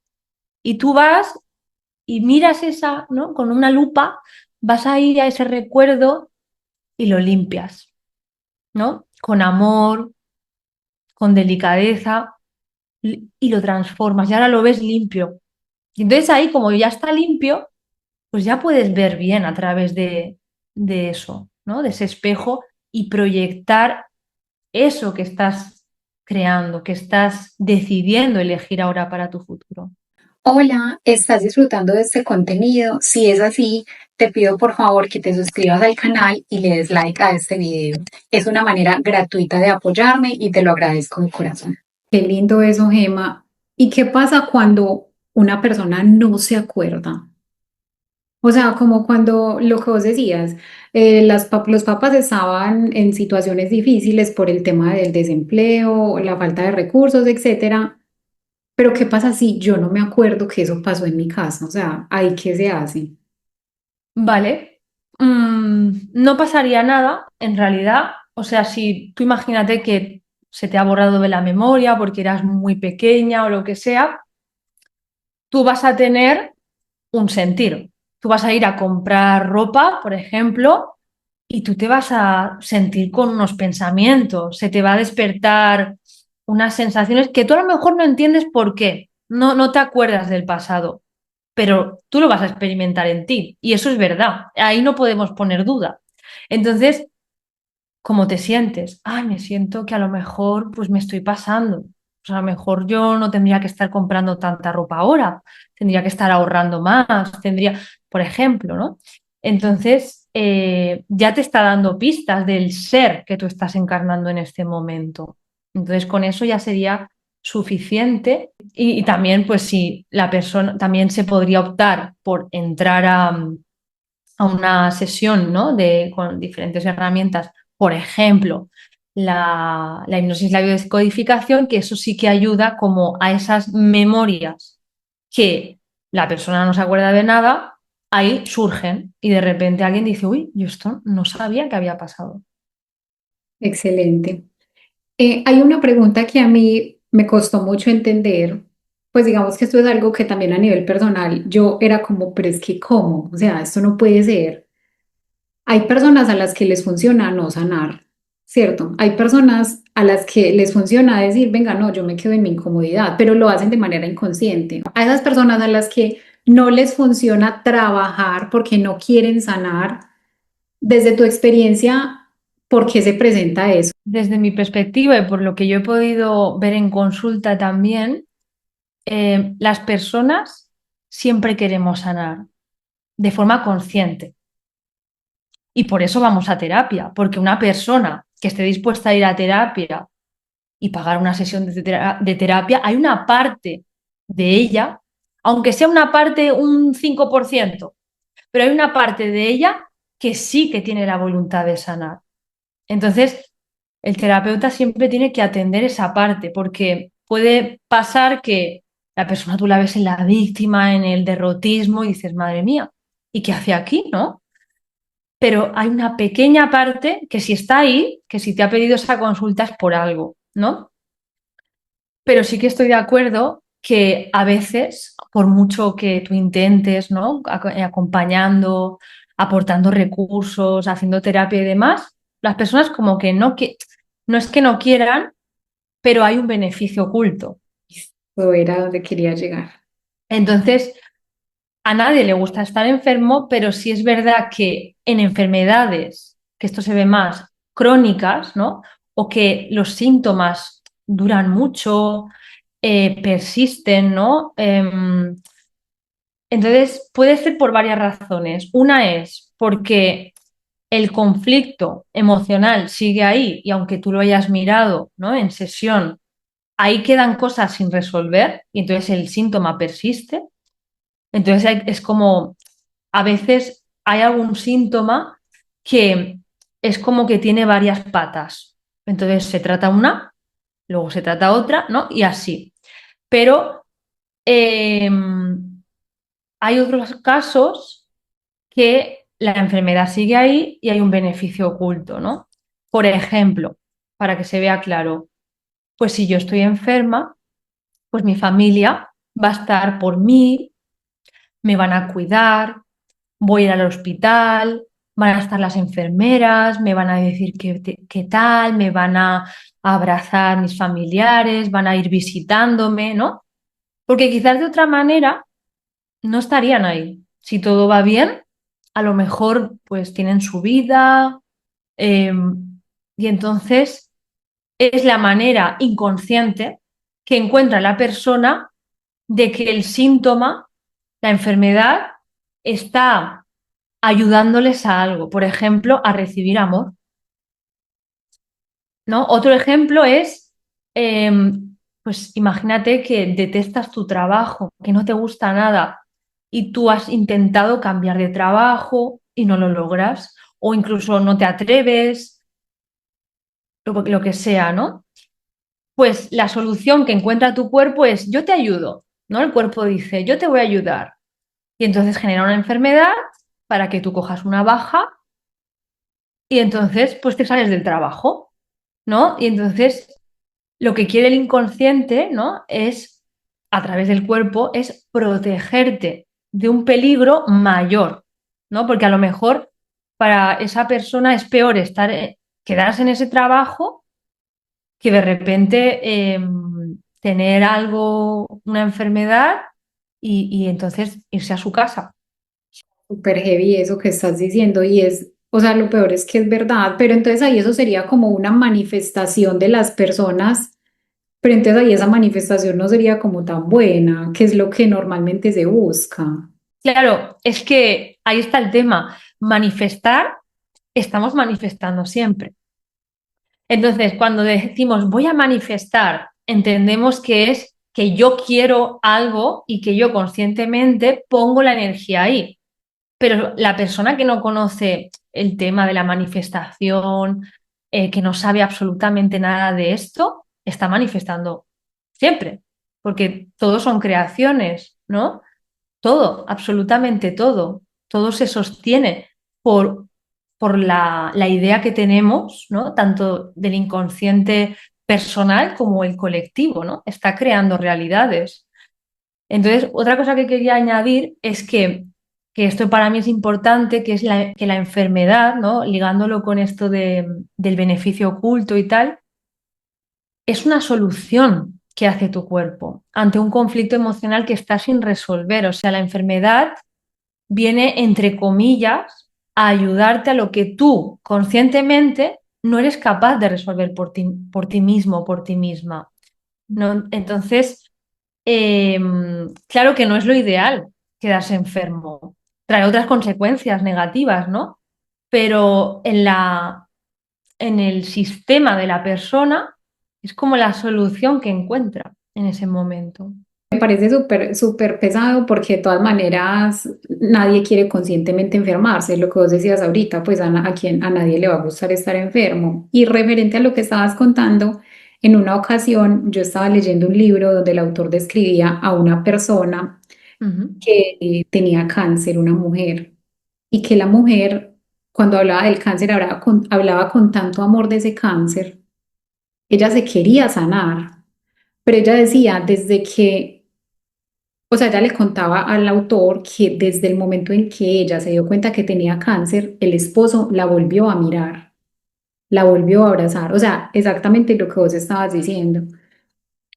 S2: y tú vas y miras esa, ¿no? Con una lupa, vas a ir a ese recuerdo y lo limpias, ¿no? Con amor, con delicadeza y lo transformas y ahora lo ves limpio. Y entonces ahí, como ya está limpio, pues ya puedes ver bien a través de eso, ¿no? De ese espejo y proyectar eso que estás creando, que estás decidiendo elegir ahora para tu futuro.
S1: Hola, ¿estás disfrutando de este contenido? Si es así, te pido por favor que te suscribas al canal y le des like a este video. Es una manera gratuita de apoyarme y te lo agradezco de corazón. Qué lindo eso, Gema. ¿Y qué pasa cuando una persona no se acuerda? O sea, como cuando lo que vos decías, los papás estaban en situaciones difíciles por el tema del desempleo, la falta de recursos, etcétera. Pero ¿qué pasa si yo no me acuerdo que eso pasó en mi casa? O sea, ¿ahí qué se hace?
S2: Vale. No pasaría nada, en realidad. O sea, si tú imagínate que se te ha borrado de la memoria porque eras muy pequeña o lo que sea, tú vas a tener un sentir. Tú vas a ir a comprar ropa, por ejemplo, y tú te vas a sentir con unos pensamientos, se te va a despertar unas sensaciones que tú a lo mejor no entiendes por qué, no te acuerdas del pasado, pero tú lo vas a experimentar en ti y eso es verdad, ahí no podemos poner duda. Entonces, ¿cómo te sientes? Ay, me siento que a lo mejor pues me estoy pasando. Pues a lo mejor yo no tendría que estar comprando tanta ropa ahora, tendría que estar ahorrando más, tendría, por ejemplo, ¿no? Entonces, ya te está dando pistas del ser que tú estás encarnando en este momento. Entonces, con eso ya sería suficiente. Y también, pues si la persona, también se podría optar por entrar a una sesión, ¿no? Con diferentes herramientas, por ejemplo, la hipnosis, la biodescodificación, que eso sí que ayuda como a esas memorias que la persona no se acuerda de nada, ahí surgen y de repente alguien dice, uy, yo esto no sabía que había pasado.
S1: Excelente. Hay una pregunta que a mí me costó mucho entender, pues digamos que esto es algo que también a nivel personal yo era como, pero es que ¿cómo? O sea, esto no puede ser. Hay personas a las que les funciona no sanar, ¿cierto? Hay personas a las que les funciona decir, venga, no, yo me quedo en mi incomodidad, pero lo hacen de manera inconsciente. A esas personas a las que no les funciona trabajar porque no quieren sanar, desde tu experiencia, ¿por qué se presenta eso?
S2: Desde mi perspectiva y por lo que yo he podido ver en consulta también, las personas siempre queremos sanar de forma consciente. Y por eso vamos a terapia, porque una persona que esté dispuesta a ir a terapia y pagar una sesión de terapia, hay una parte de ella, aunque sea una parte un 5%, pero hay una parte de ella que sí que tiene la voluntad de sanar. Entonces, el terapeuta siempre tiene que atender esa parte, porque puede pasar que la persona tú la ves en la víctima, en el derrotismo y dices, madre mía, ¿y qué hace aquí, no? Pero hay una pequeña parte que si está ahí, que si te ha pedido esa consulta es por algo, ¿no? Pero sí que estoy de acuerdo que a veces, por mucho que tú intentes, ¿no? Acompañando, aportando recursos, haciendo terapia y demás, las personas como que no es que no quieran, pero hay un beneficio oculto.
S1: O era donde quería llegar.
S2: Entonces, a nadie le gusta estar enfermo, pero sí es verdad que en enfermedades, que esto se ve más crónicas, ¿no? O que los síntomas duran mucho, persisten, ¿no? Entonces, puede ser por varias razones. Una es porque el conflicto emocional sigue ahí y aunque tú lo hayas mirado, ¿no? En sesión, ahí quedan cosas sin resolver y entonces el síntoma persiste. Entonces es como, a veces hay algún síntoma que es como que tiene varias patas. Entonces se trata una, luego se trata otra, ¿no? Y así. Pero eh, hay otros casos que la enfermedad sigue ahí y hay un beneficio oculto, ¿no? Por ejemplo, para que se vea claro, pues si yo estoy enferma, pues mi familia va a estar por mí, me van a cuidar, voy a ir al hospital, van a estar las enfermeras, me van a decir qué tal, me van a abrazar mis familiares, van a ir visitándome, ¿no? Porque quizás de otra manera no estarían ahí. Si todo va bien, a lo mejor pues tienen su vida eh, y entonces es la manera inconsciente que encuentra la persona de que el síntoma, la enfermedad, está ayudándoles a algo, por ejemplo, a recibir amor, ¿no? Otro ejemplo es, eh, pues imagínate que detestas tu trabajo, que no te gusta nada y tú has intentado cambiar de trabajo y no lo logras, o incluso no te atreves, lo que sea, ¿no? Pues la solución que encuentra tu cuerpo es yo te ayudo, ¿no? El cuerpo dice yo te voy a ayudar y entonces genera una enfermedad para que tú cojas una baja y entonces pues te sales del trabajo, ¿no? Y entonces lo que quiere el inconsciente, ¿no? Es, a través del cuerpo, es protegerte de un peligro mayor, ¿no? Porque a lo mejor para esa persona es peor estar, quedarse en ese trabajo que de repente tener algo, una enfermedad y entonces irse a su casa.
S1: Súper heavy eso que estás diciendo y es, o sea, lo peor es que es verdad, pero entonces ahí eso sería como una manifestación de las personas, pero entonces ahí esa manifestación no sería como tan buena, que es lo que normalmente se busca.
S2: Claro, es que ahí está el tema. Manifestar, estamos manifestando siempre. Entonces, cuando decimos voy a manifestar, entendemos que es que yo quiero algo y que yo conscientemente pongo la energía ahí. Pero la persona que no conoce el tema de la manifestación, que no sabe absolutamente nada de esto, está manifestando siempre, porque todos son creaciones, ¿no? Todo, absolutamente todo, todo se sostiene por, por la idea que tenemos, ¿no? Tanto del inconsciente personal como el colectivo, ¿no? Está creando realidades. Entonces, otra cosa que quería añadir es que esto para mí es importante, que es que la enfermedad, ¿no? Ligándolo con esto del beneficio oculto y tal, es una solución que hace tu cuerpo ante un conflicto emocional que está sin resolver. O sea, la enfermedad viene, entre comillas, a ayudarte a lo que tú conscientemente no eres capaz de resolver por ti mismo, por ti misma, ¿no? Entonces, eh, claro que no es lo ideal quedarse enfermo. Trae otras consecuencias negativas, ¿no? Pero en el sistema de la persona es como la solución que encuentra en ese momento.
S1: Me parece súper pesado porque de todas maneras nadie quiere conscientemente enfermarse. Lo que vos decías ahorita, pues a nadie le va a gustar estar enfermo. Y referente a lo que estabas contando, en una ocasión yo estaba leyendo un libro donde el autor describía a una persona
S2: Ujú.
S1: que tenía cáncer, una mujer, y que la mujer, cuando hablaba del cáncer, hablaba con tanto amor de ese cáncer. Ella se quería sanar, pero ella decía desde que, o sea, ella le contaba al autor que desde el momento en que ella se dio cuenta que tenía cáncer, el esposo la volvió a mirar, la volvió a abrazar, o sea, exactamente lo que vos estabas diciendo.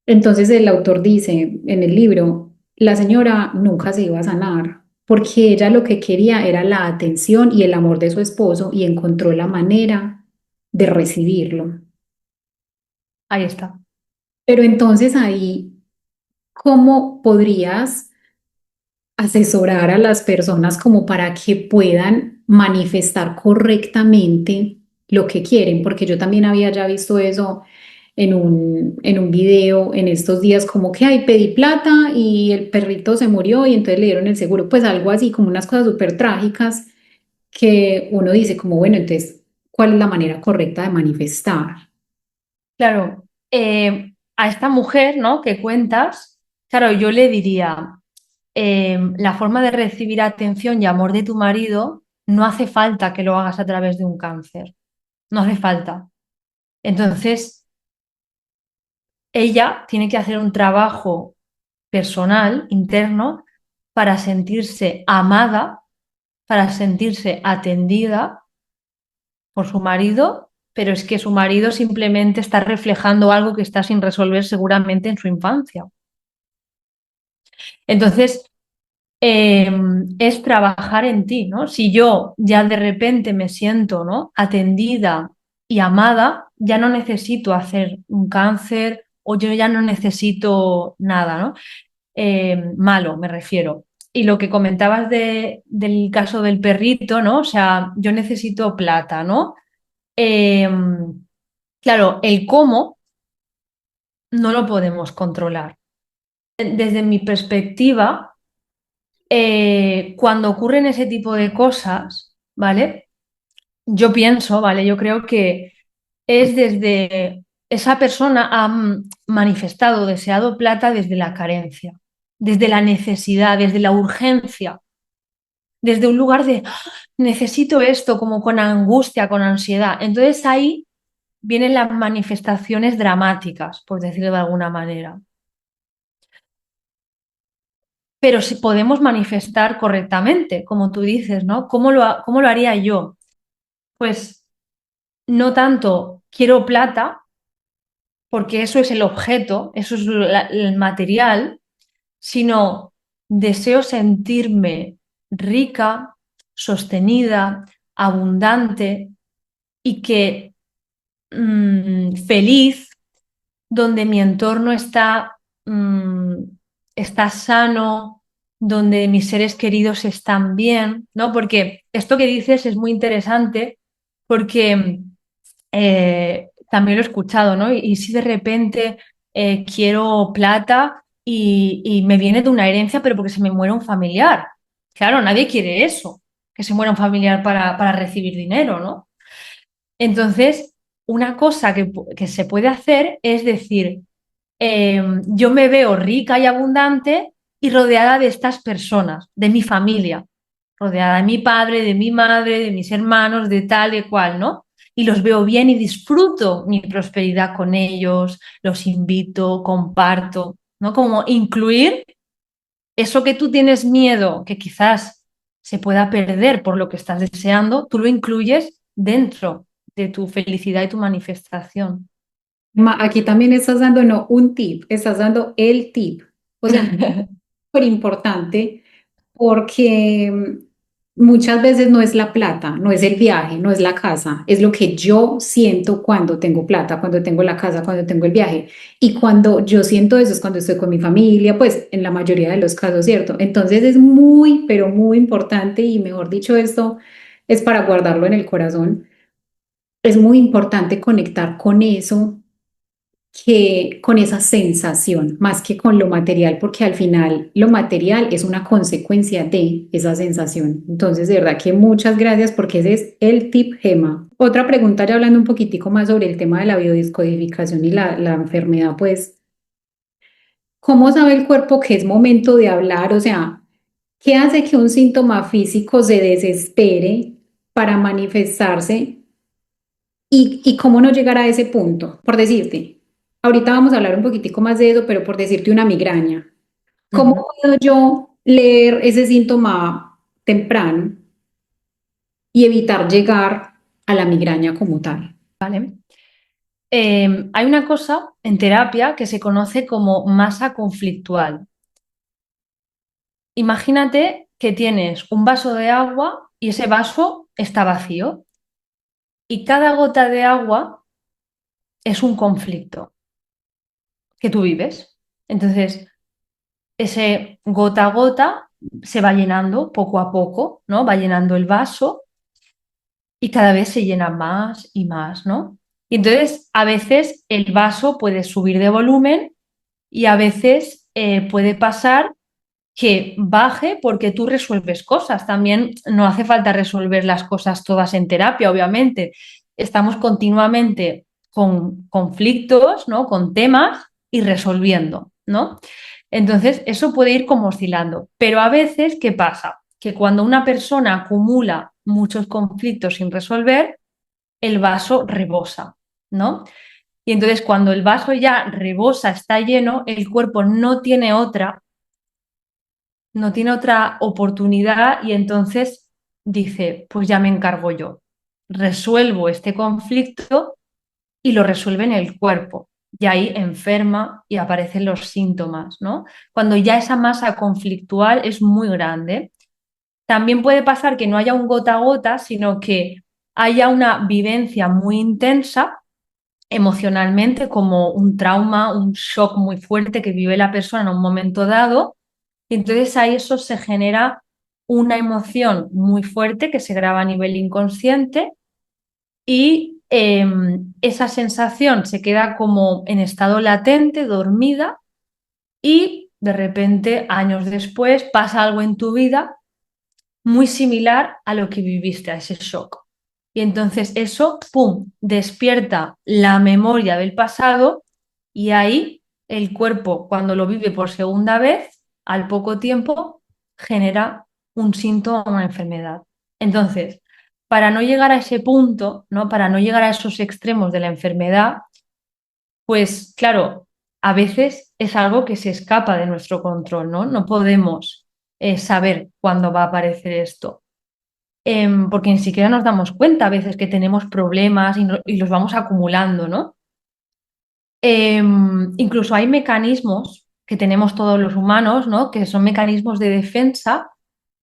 S1: Entonces el autor dice en el libro, la señora nunca se iba a sanar porque ella lo que quería era la atención y el amor de su esposo y encontró la manera de recibirlo.
S2: Ahí está.
S1: Pero entonces ahí, ¿cómo podrías asesorar a las personas como para que puedan manifestar correctamente lo que quieren? Porque yo también había ya visto eso en un video en estos días, como que, ay, pedí plata y el perrito se murió y entonces le dieron el seguro, pues algo así, como unas cosas súper trágicas que uno dice como, bueno, entonces, ¿cuál es la manera correcta de manifestar?
S2: Claro, a esta mujer, ¿no? que cuentas, claro, yo le diría, la forma de recibir atención y amor de tu marido no hace falta que lo hagas a través de un cáncer, no hace falta. Entonces, ella tiene que hacer un trabajo personal, interno, para sentirse amada, para sentirse atendida por su marido, pero es que su marido simplemente está reflejando algo que está sin resolver seguramente en su infancia. Entonces, eh, es trabajar en ti, ¿no? Si yo ya de repente me siento, ¿no? atendida y amada, ya no necesito hacer un cáncer o yo ya no necesito nada, ¿no? Malo, me refiero. Y lo que comentabas del caso del perrito, ¿no? O sea, yo necesito plata, ¿no? Eh, claro, el cómo no lo podemos controlar. Desde mi perspectiva, cuando ocurren ese tipo de cosas, ¿vale? Yo pienso, ¿vale? Yo creo que es desde esa persona ha manifestado, deseado plata desde la carencia, desde la necesidad, desde la urgencia, desde un lugar de "Ah, necesito esto", como con angustia, con ansiedad. Entonces ahí vienen las manifestaciones dramáticas, por decirlo de alguna manera. Pero si podemos manifestar correctamente, como tú dices, ¿no? Cómo lo haría yo? Pues no tanto quiero plata, porque eso es el objeto, eso es el material, sino deseo sentirme rica, sostenida, abundante y que feliz, donde mi entorno está sano, donde mis seres queridos están bien, ¿no? Porque esto que dices es muy interesante porque también lo he escuchado, ¿no? Y si de repente quiero plata y me viene de una herencia, pero porque se me muere un familiar. Claro, nadie quiere eso, que se muera un familiar para recibir dinero, ¿no? Entonces, una cosa que se puede hacer es decir, yo me veo rica y abundante y rodeada de estas personas, de mi familia, rodeada de mi padre, de mi madre, de mis hermanos, de tal y cual, ¿no? Y los veo bien y disfruto mi prosperidad con ellos, los invito, comparto, ¿no? Como incluir eso que tú tienes miedo, que quizás se pueda perder por lo que estás deseando, tú lo incluyes dentro de tu felicidad y tu manifestación.
S1: Aquí también estás dando no un tip, estás dando el tip. O sea, súper importante porque muchas veces no es la plata, no es el viaje, no es la casa, es lo que yo siento cuando tengo plata, cuando tengo la casa, cuando tengo el viaje. Y cuando yo siento eso es cuando estoy con mi familia, pues en la mayoría de los casos, ¿cierto? Entonces es muy, pero muy importante y mejor dicho, esto es para guardarlo en el corazón. Es muy importante conectar con eso que con esa sensación, más que con lo material, porque al final lo material es una consecuencia de esa sensación. Entonces, de verdad que muchas gracias porque ese es el tip, Gema. Otra pregunta, ya hablando un poquitico más sobre el tema de la biodescodificación y la enfermedad, pues, ¿cómo sabe el cuerpo que es momento de hablar? O sea, ¿qué hace que un síntoma físico se desespere para manifestarse y cómo no llegar a ese punto? Por decirte, ahorita vamos a hablar un poquitico más de eso, pero por decirte una migraña, ¿cómo
S2: Ujú.
S1: puedo yo leer ese síntoma temprano y evitar llegar a la migraña como tal?
S2: ¿Vale? Hay una cosa en terapia que se conoce como masa conflictual. Imagínate que tienes un vaso de agua y ese vaso está vacío y cada gota de agua es un conflicto que tú vives. Entonces, ese gota a gota se va llenando poco a poco, ¿no? Va llenando el vaso y cada vez se llena más y más, ¿no? Y entonces, a veces el vaso puede subir de volumen y a veces puede pasar que baje porque tú resuelves cosas. También no hace falta resolver las cosas todas en terapia, obviamente. Estamos continuamente con conflictos, ¿no? Con temas y resolviendo, ¿no? Entonces, eso puede ir como oscilando. Pero a veces, ¿qué pasa? Que cuando una persona acumula muchos conflictos sin resolver, el vaso rebosa, ¿no? Y entonces cuando el vaso ya rebosa, está lleno, el cuerpo no tiene otra oportunidad y entonces dice, pues ya me encargo yo. Resuelvo este conflicto y lo resuelve en el cuerpo. Y ahí enferma y aparecen los síntomas, ¿no? Cuando ya esa masa conflictual es muy grande. También puede pasar que no haya un gota a gota, sino que haya una vivencia muy intensa emocionalmente, como un trauma, un shock muy fuerte que vive la persona en un momento dado. Y entonces ahí eso se genera una emoción muy fuerte que se graba a nivel inconsciente y esa sensación se queda como en estado latente, dormida, y de repente, años después, pasa algo en tu vida muy similar a lo que viviste, a ese shock. Y entonces eso, ¡pum!, despierta la memoria del pasado y ahí el cuerpo, cuando lo vive por segunda vez, al poco tiempo, genera un síntoma, una enfermedad. Entonces, para no llegar a ese punto, ¿no? Para no llegar a esos extremos de la enfermedad, pues claro, a veces es algo que se escapa de nuestro control, ¿no? No podemos saber cuándo va a aparecer esto. Porque ni siquiera nos damos cuenta a veces que tenemos problemas y los vamos acumulando, ¿no? Incluso hay mecanismos que tenemos todos los humanos, ¿no? Que son mecanismos de defensa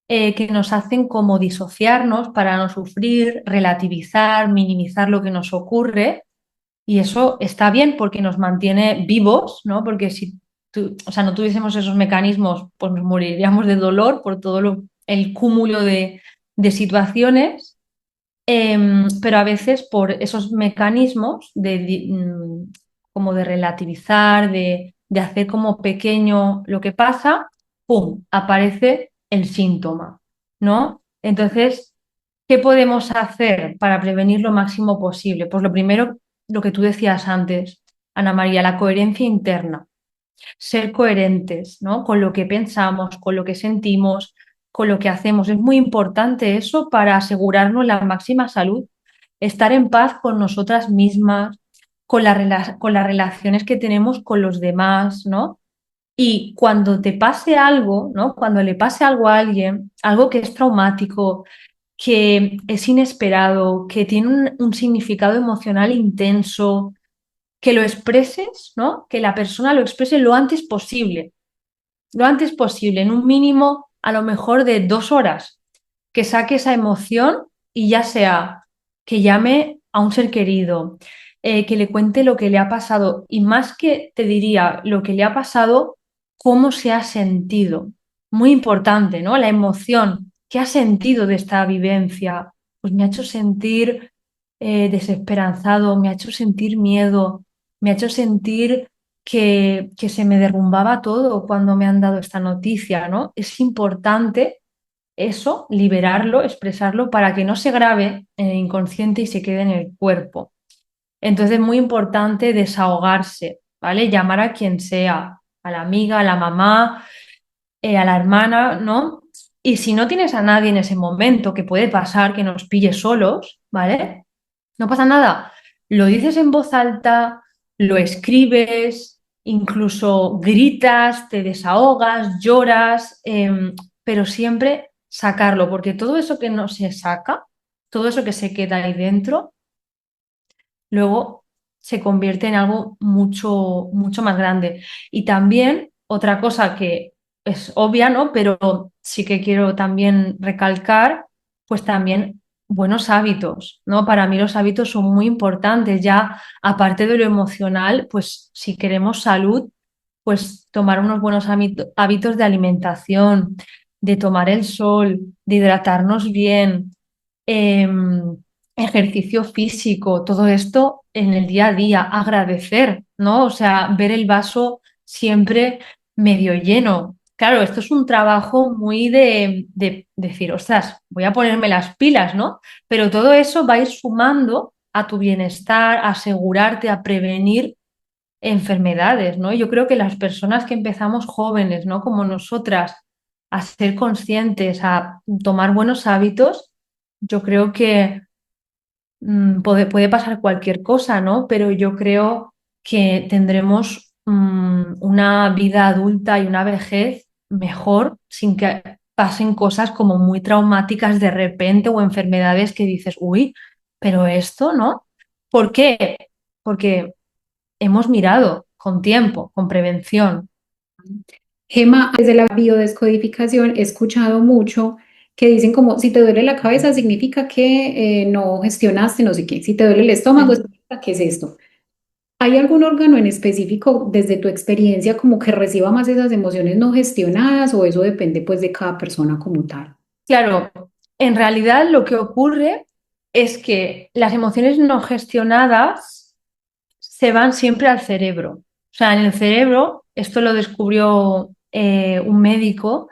S2: que nos hacen como disociarnos para no sufrir, relativizar, minimizar lo que nos ocurre. Y eso está bien porque nos mantiene vivos, ¿no? Porque si o sea, no tuviésemos esos mecanismos, pues nos moriríamos de dolor por todo el cúmulo de situaciones. Pero a veces por esos mecanismos como de relativizar, de hacer como pequeño lo que pasa, ¡pum!, aparece el síntoma, ¿no? Entonces, ¿qué podemos hacer para prevenir lo máximo posible? Pues lo primero, lo que tú decías antes, Ana María, la coherencia interna, ser coherentes, ¿no? Con lo que pensamos, con lo que sentimos, con lo que hacemos. Es muy importante eso para asegurarnos la máxima salud, estar en paz con nosotras mismas, con las relaciones que tenemos con los demás, ¿no? Y cuando te pase algo, ¿no? Cuando le pase algo a alguien, algo que es traumático, que es inesperado, que tiene un significado emocional intenso, que lo expreses, ¿no? Que la persona lo exprese lo antes posible, en un mínimo a lo mejor de 2 horas, que saque esa emoción y ya sea que llame a un ser querido, que le cuente lo que le ha pasado y más que te diría lo que le ha pasado, cómo se ha sentido. Muy importante, ¿no? La emoción. ¿Qué ha sentido de esta vivencia? Pues me ha hecho sentir desesperanzado, me ha hecho sentir miedo, me ha hecho sentir que se me derrumbaba todo cuando me han dado esta noticia, ¿no? Es importante eso, liberarlo, expresarlo para que no se grabe en el inconsciente y se quede en el cuerpo. Entonces es muy importante desahogarse, ¿vale? Llamar a quien sea, a la amiga, a la mamá, a la hermana, ¿no? Y si no tienes a nadie en ese momento, que puede pasar que nos pille solos, ¿vale? No pasa nada. Lo dices en voz alta, lo escribes, incluso gritas, te desahogas, lloras, pero siempre sacarlo, porque todo eso que no se saca, todo eso que se queda ahí dentro, luego se convierte en algo mucho, mucho más grande. Y también otra cosa que es obvia, ¿no? Pero sí que quiero también recalcar, pues también buenos hábitos, ¿no? Para mí los hábitos son muy importantes, ya aparte de lo emocional, pues si queremos salud, pues tomar unos buenos hábitos de alimentación, de tomar el sol, de hidratarnos bien, em, ejercicio físico, todo esto en el día a día, agradecer, ¿no? O sea, ver el vaso siempre medio lleno. Claro, esto es un trabajo muy de decir, ostras, voy a ponerme las pilas, ¿no? Pero todo eso va a ir sumando a tu bienestar, a asegurarte, a prevenir enfermedades, ¿no? Yo creo que las personas que empezamos jóvenes, ¿no? Como nosotras, a ser conscientes, a tomar buenos hábitos, yo creo que puede pasar cualquier cosa, ¿no? Pero yo creo que tendremos una vida adulta y una vejez mejor sin que pasen cosas como muy traumáticas de repente o enfermedades que dices, uy, pero esto, ¿no? ¿Por qué? Porque hemos mirado con tiempo, con prevención.
S1: Gema, desde la biodescodificación he escuchado mucho que dicen como si te duele la cabeza significa que no gestionaste no sé qué, si te duele el estómago
S2: Sí.
S1: significa que es esto. ¿Hay algún órgano en específico desde tu experiencia como que reciba más esas emociones no gestionadas o eso depende pues de cada persona como tal?
S2: Claro, en realidad lo que ocurre es que las emociones no gestionadas se van siempre al cerebro. O sea, en el cerebro, esto lo descubrió un médico,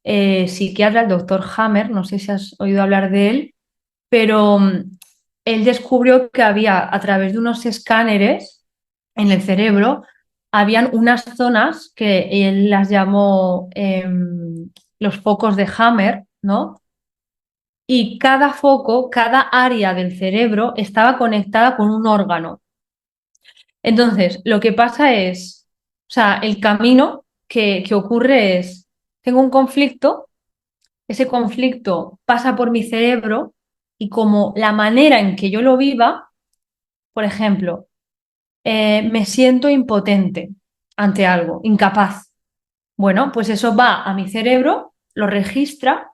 S2: psiquiatra, el doctor Hammer, no sé si has oído hablar de él, pero él descubrió que había a través de unos escáneres en el cerebro, habían unas zonas que él las llamó los focos de Hammer, ¿no? Y cada foco, cada área del cerebro estaba conectada con un órgano. Entonces, lo que pasa es, o sea, el camino que ocurre es, tengo un conflicto, ese conflicto pasa por mi cerebro y como la manera en que yo lo viva, por ejemplo, me siento impotente ante algo, incapaz. Bueno, pues eso va a mi cerebro, lo registra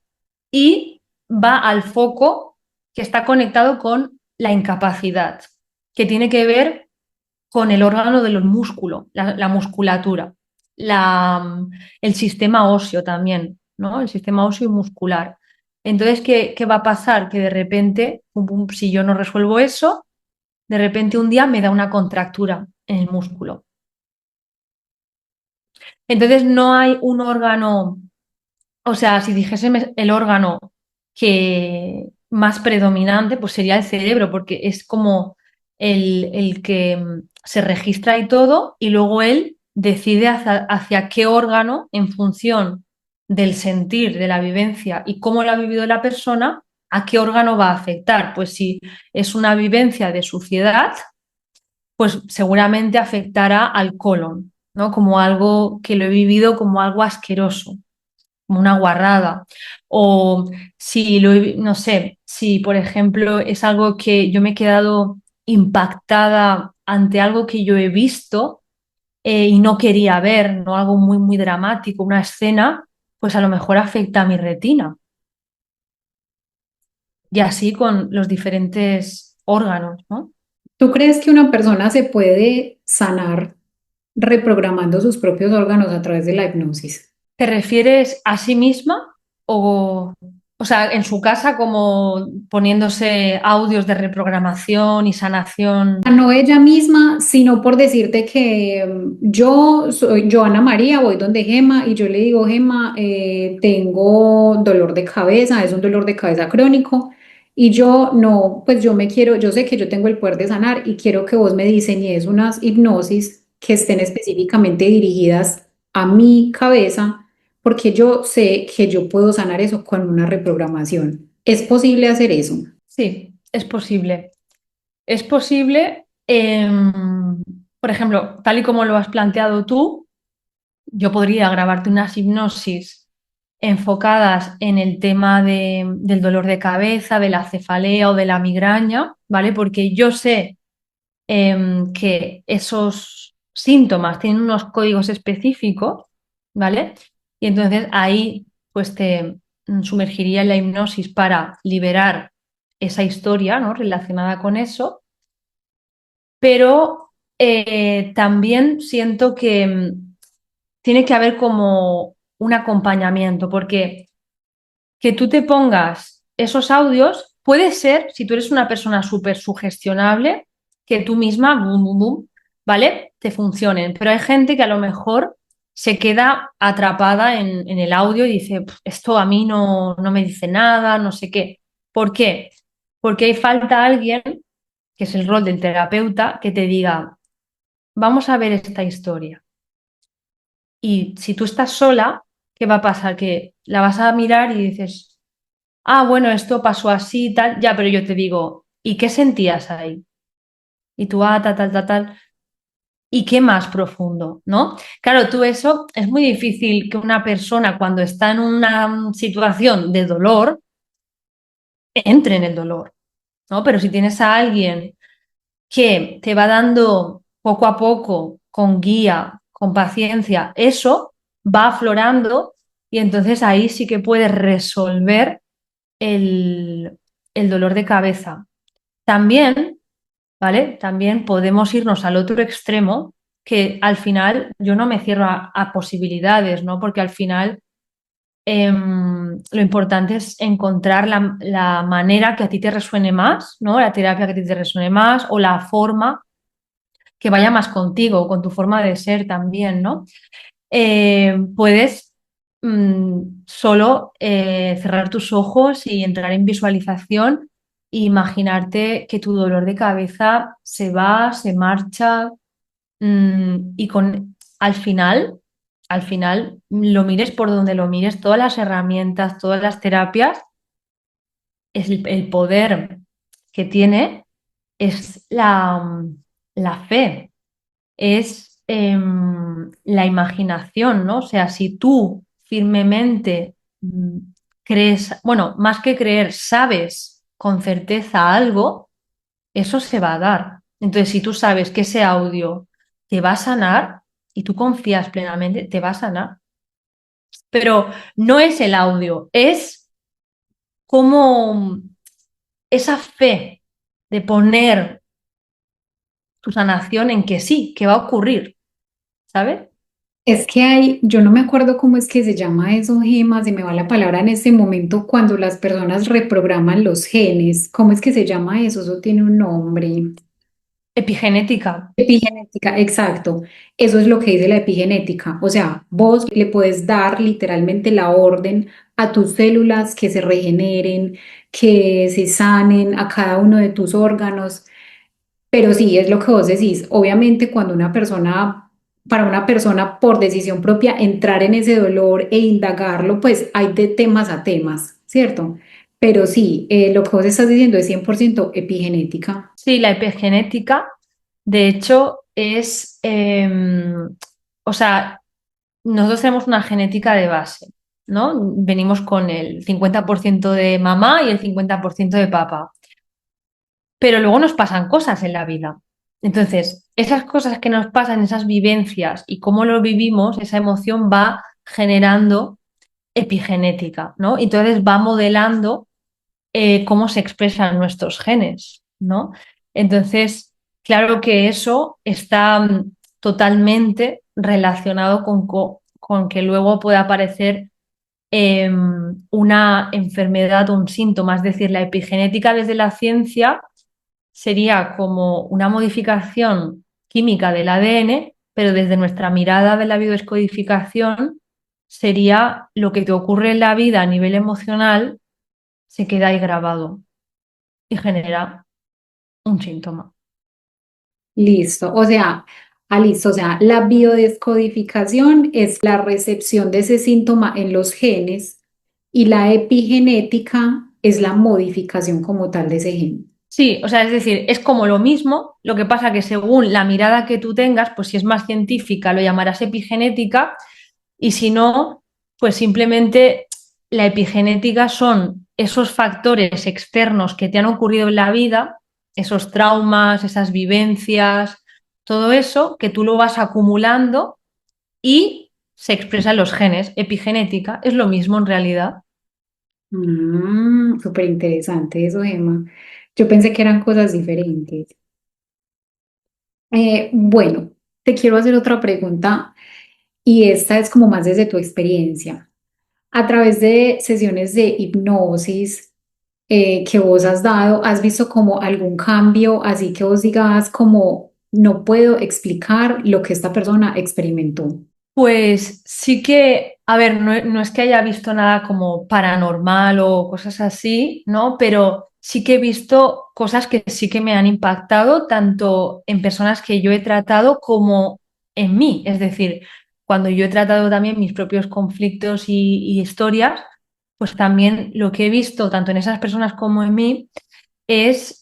S2: y va al foco que está conectado con la incapacidad, que tiene que ver con el órgano del músculo, la musculatura, el sistema óseo también, ¿no? El sistema óseo y muscular. Entonces, ¿qué va a pasar? Que de repente, pum, pum, si yo no resuelvo eso, de repente un día me da una contractura en el músculo. Entonces, no hay un órgano, o sea, si dijésemos el órgano que más predominante, pues sería el cerebro, porque es como el que se registra y todo, y luego él decide hacia qué órgano, en función del sentir, de la vivencia y cómo lo ha vivido la persona, a qué órgano va a afectar. Pues si es una vivencia de suciedad, pues seguramente afectará al colon, ¿no? Como algo que lo he vivido como algo asqueroso, como una guarrada. O si no sé, si por ejemplo es algo que yo me he quedado impactada ante algo que yo he visto y no quería ver, ¿no? Algo muy, muy dramático, una escena, pues a lo mejor afecta a mi retina. Y así con los diferentes órganos, ¿no?
S1: ¿Tú crees que una persona se puede sanar reprogramando sus propios órganos a través de la hipnosis?
S2: ¿Te refieres a sí misma o...? O sea, en su casa como poniéndose audios de reprogramación y sanación.
S1: No ella misma, sino por decirte que yo soy Joana María, voy donde Gema y yo le digo, Gema, tengo dolor de cabeza, es un dolor de cabeza crónico y yo no, pues yo me quiero, yo sé que yo tengo el poder de sanar y quiero que vos me diseñes unas hipnosis que estén específicamente dirigidas a mi cabeza, porque yo sé que yo puedo sanar eso con una reprogramación. ¿Es posible hacer eso?
S2: Sí, es posible. Es posible, por ejemplo, tal y como lo has planteado tú, yo podría grabarte unas hipnosis enfocadas en el tema del dolor de cabeza, de la cefalea o de la migraña, ¿vale? Porque yo sé que esos síntomas tienen unos códigos específicos, ¿vale? Y entonces ahí pues te sumergiría en la hipnosis para liberar esa historia, ¿no? Relacionada con eso, pero también siento que tiene que haber como un acompañamiento, porque que tú te pongas esos audios, puede ser, si tú eres una persona súper sugestionable, que tú misma, bum, bum, bum, ¿vale? Te funcionen. Pero hay gente que a lo mejor se queda atrapada en el audio y dice, "Pf, esto a mí no me dice nada, no sé qué. ¿Por qué? Porque hay falta alguien, que es el rol del terapeuta, que te diga, vamos a ver esta historia. Y si tú estás sola, ¿qué va a pasar? Que la vas a mirar y dices, ah, bueno, esto pasó así y tal, ya, pero yo te digo, ¿y qué sentías ahí? Y tú, ah, tal, tal, tal, tal. ¿Y qué más profundo? ¿No? Claro, tú eso es muy difícil que una persona cuando está en una situación de dolor entre en el dolor, ¿no? Pero si tienes a alguien que te va dando poco a poco, con guía, con paciencia, eso va aflorando y entonces ahí sí que puedes resolver el, el dolor de cabeza. También, ¿vale? También podemos irnos al otro extremo, que al final yo no me cierro a posibilidades, ¿no? Porque al final lo importante es encontrar la manera que a ti te resuene más, ¿no? La terapia que a ti te resuene más o la forma que vaya más contigo, con tu forma de ser también, ¿no? Puedes solo cerrar tus ojos y entrar en visualización e imaginarte que tu dolor de cabeza se va, se marcha y al final, lo mires por donde lo mires, todas las herramientas, todas las terapias, es el poder que tiene es la fe, es la imaginación, ¿no? O sea, si tú firmemente crees, bueno, más que creer, sabes con certeza algo, eso se va a dar. Entonces, si tú sabes que ese audio te va a sanar y tú confías plenamente, te va a sanar. Pero no es el audio, es como esa fe de poner tu sanación en que sí, que va a ocurrir, ¿sabes?
S1: Es que hay, yo no me acuerdo cómo es que se llama eso, Gema, se me va la palabra en este momento cuando las personas reprograman los genes. ¿Cómo es que se llama eso? Eso tiene un nombre.
S2: Epigenética.
S1: Epigenética, exacto. Eso es lo que dice la epigenética. O sea, vos le puedes dar literalmente la orden a tus células que se regeneren, que se sanen a cada uno de tus órganos. Pero sí, es lo que vos decís. Obviamente, cuando una persona, para una persona por decisión propia, entrar en ese dolor e indagarlo, pues hay de temas a temas, ¿cierto? Pero sí, lo que vos estás diciendo es 100% epigenética.
S2: Sí, la epigenética, de hecho, es, o sea, nosotros tenemos una genética de base, ¿no? Venimos con el 50% de mamá y el 50% de papá. Pero luego nos pasan cosas en la vida. Entonces, esas cosas que nos pasan, esas vivencias y cómo lo vivimos, esa emoción va generando epigenética, ¿no? Entonces va modelando cómo se expresan nuestros genes, ¿no? Entonces, claro que eso está totalmente relacionado con que luego pueda aparecer una enfermedad o un síntoma. Es decir, la epigenética desde la ciencia sería como una modificación química del ADN, pero desde nuestra mirada de la biodescodificación sería lo que te ocurre en la vida a nivel emocional, se queda ahí grabado y genera un síntoma.
S1: Listo. Listo. O sea, la biodescodificación es la recepción de ese síntoma en los genes y la epigenética es la modificación como tal de ese gen.
S2: Sí, o sea, es decir, es como lo mismo, lo que pasa que según la mirada que tú tengas, pues si es más científica lo llamarás epigenética y si no, pues simplemente la epigenética son esos factores externos que te han ocurrido en la vida, esos traumas, esas vivencias, todo eso que tú lo vas acumulando y se expresa en los genes. Epigenética es lo mismo en realidad.
S1: Súper interesante eso, Emma. Yo pensé que eran cosas diferentes. Bueno, te quiero hacer otra pregunta y esta es como más desde tu experiencia. A través de sesiones de hipnosis que vos has dado, ¿has visto como algún cambio así que vos digas como no puedo explicar lo que esta persona experimentó?
S2: Pues sí que, a ver, no es que haya visto nada como paranormal o cosas así, ¿no? Pero sí que he visto cosas que sí que me han impactado, tanto en personas que yo he tratado como en mí. Es decir, cuando yo he tratado también mis propios conflictos y historias, pues también lo que he visto, tanto en esas personas como en mí, es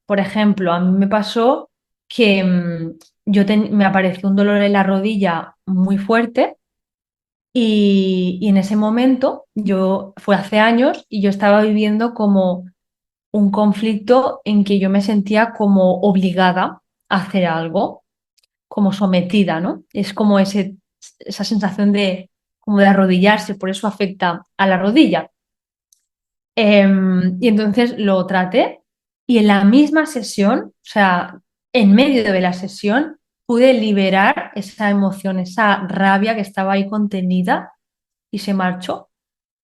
S2: por ejemplo, a mí me pasó que me apareció un dolor en la rodilla muy fuerte y en ese momento, fue hace años y yo estaba viviendo como un conflicto en que yo me sentía como obligada a hacer algo, como sometida, ¿no? Es como esa sensación como de arrodillarse, por eso afecta a la rodilla. Y entonces lo traté y en la misma sesión, o sea, en medio de la sesión, pude liberar esa emoción, esa rabia que estaba ahí contenida y se marchó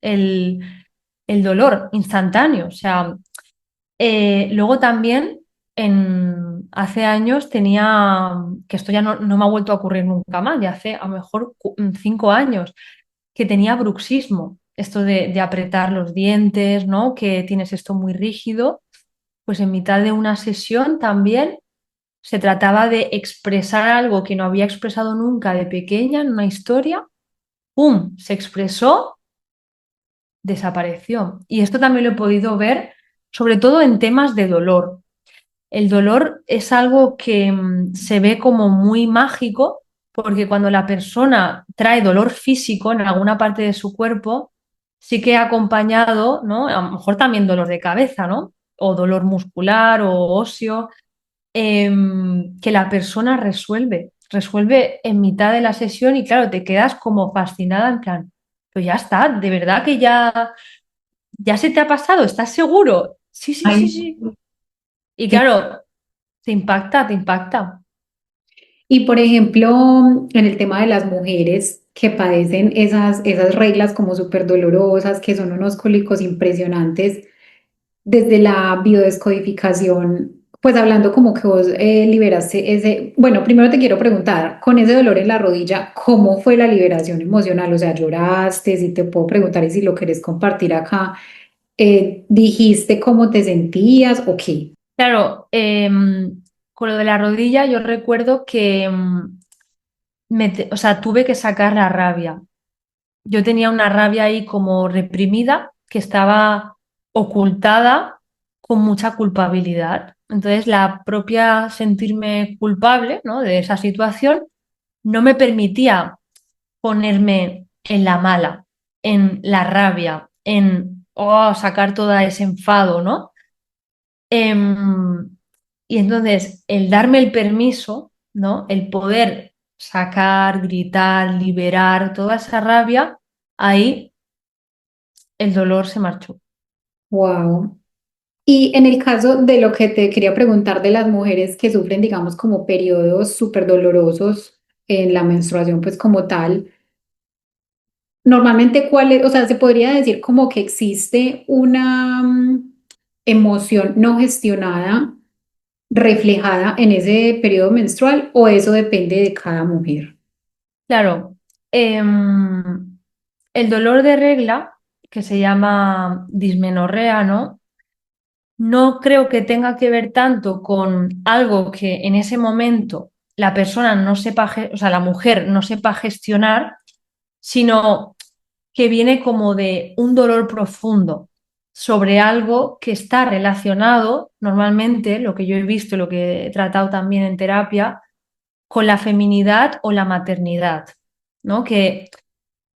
S2: el, el dolor instantáneo. O sea, luego también hace años tenía, que esto ya no me ha vuelto a ocurrir nunca más, de hace a lo mejor 5 años que tenía bruxismo, esto de apretar los dientes, ¿no? Que tienes esto muy rígido, pues en mitad de una sesión también se trataba de expresar algo que no había expresado nunca de pequeña en una historia, ¡pum! Se expresó, desapareció. Y esto también lo he podido ver, sobre todo en temas de dolor. El dolor es algo que se ve como muy mágico porque cuando la persona trae dolor físico en alguna parte de su cuerpo, sí que ha acompañado, ¿no? A lo mejor también dolor de cabeza, ¿no? O dolor muscular o óseo, que la persona resuelve en mitad de la sesión y claro, te quedas como fascinada en plan, pues ya está, de verdad que ya se te ha pasado, ¿estás seguro? Sí, sí, sí,
S1: Ay,
S2: sí. Y claro, te impacta, te impacta.
S1: y por ejemplo, en el tema de las mujeres que padecen esas reglas como súper dolorosas, que son unos cólicos impresionantes, desde la biodescodificación, pues hablando como que vos liberaste ese, bueno, primero te quiero preguntar, con ese dolor en la rodilla, ¿cómo fue la liberación emocional? O sea, ¿lloraste? Si te puedo preguntar y si lo querés compartir acá, ¿dijiste cómo te sentías o qué?
S2: Claro, con lo de la rodilla yo recuerdo que o sea, tuve que sacar la rabia. Yo tenía una rabia ahí como reprimida que estaba ocultada con mucha culpabilidad. Entonces, la propia sentirme culpable, ¿no? De esa situación no me permitía ponerme en la mala, en la rabia, en sacar todo ese enfado, ¿no? Em, y entonces, el darme el permiso, ¿no? El poder sacar, gritar, liberar toda esa rabia, ahí el dolor se marchó.
S1: Wow. Y en el caso de lo que te quería preguntar de las mujeres que sufren, digamos, como periodos súper dolorosos en la menstruación, pues como tal, Normalmente, ¿cuál es? O sea, se podría decir como que existe una emoción no gestionada reflejada en ese periodo menstrual o eso depende de cada mujer.
S2: Claro, el dolor de regla, que se llama dismenorrea, ¿no? No creo que tenga que ver tanto con algo que en ese momento la persona no sepa, o sea, la mujer no sepa gestionar, sino que viene como de un dolor profundo sobre algo que está relacionado, normalmente, lo que yo he visto, lo que he tratado también en terapia, con la feminidad o la maternidad, ¿no? Que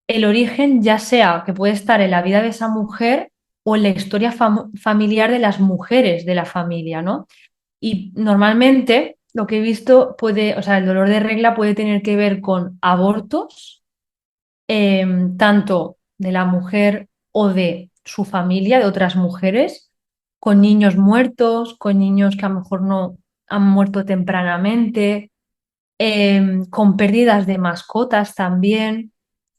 S2: el origen ya sea que puede estar en la vida de esa mujer o en la historia familiar de las mujeres de la familia, ¿no? Y normalmente lo que he visto puede, o sea, el dolor de regla puede tener que ver con abortos, tanto de la mujer o de su familia, de otras mujeres, con niños muertos, con niños que a lo mejor no han muerto tempranamente, con pérdidas de mascotas también,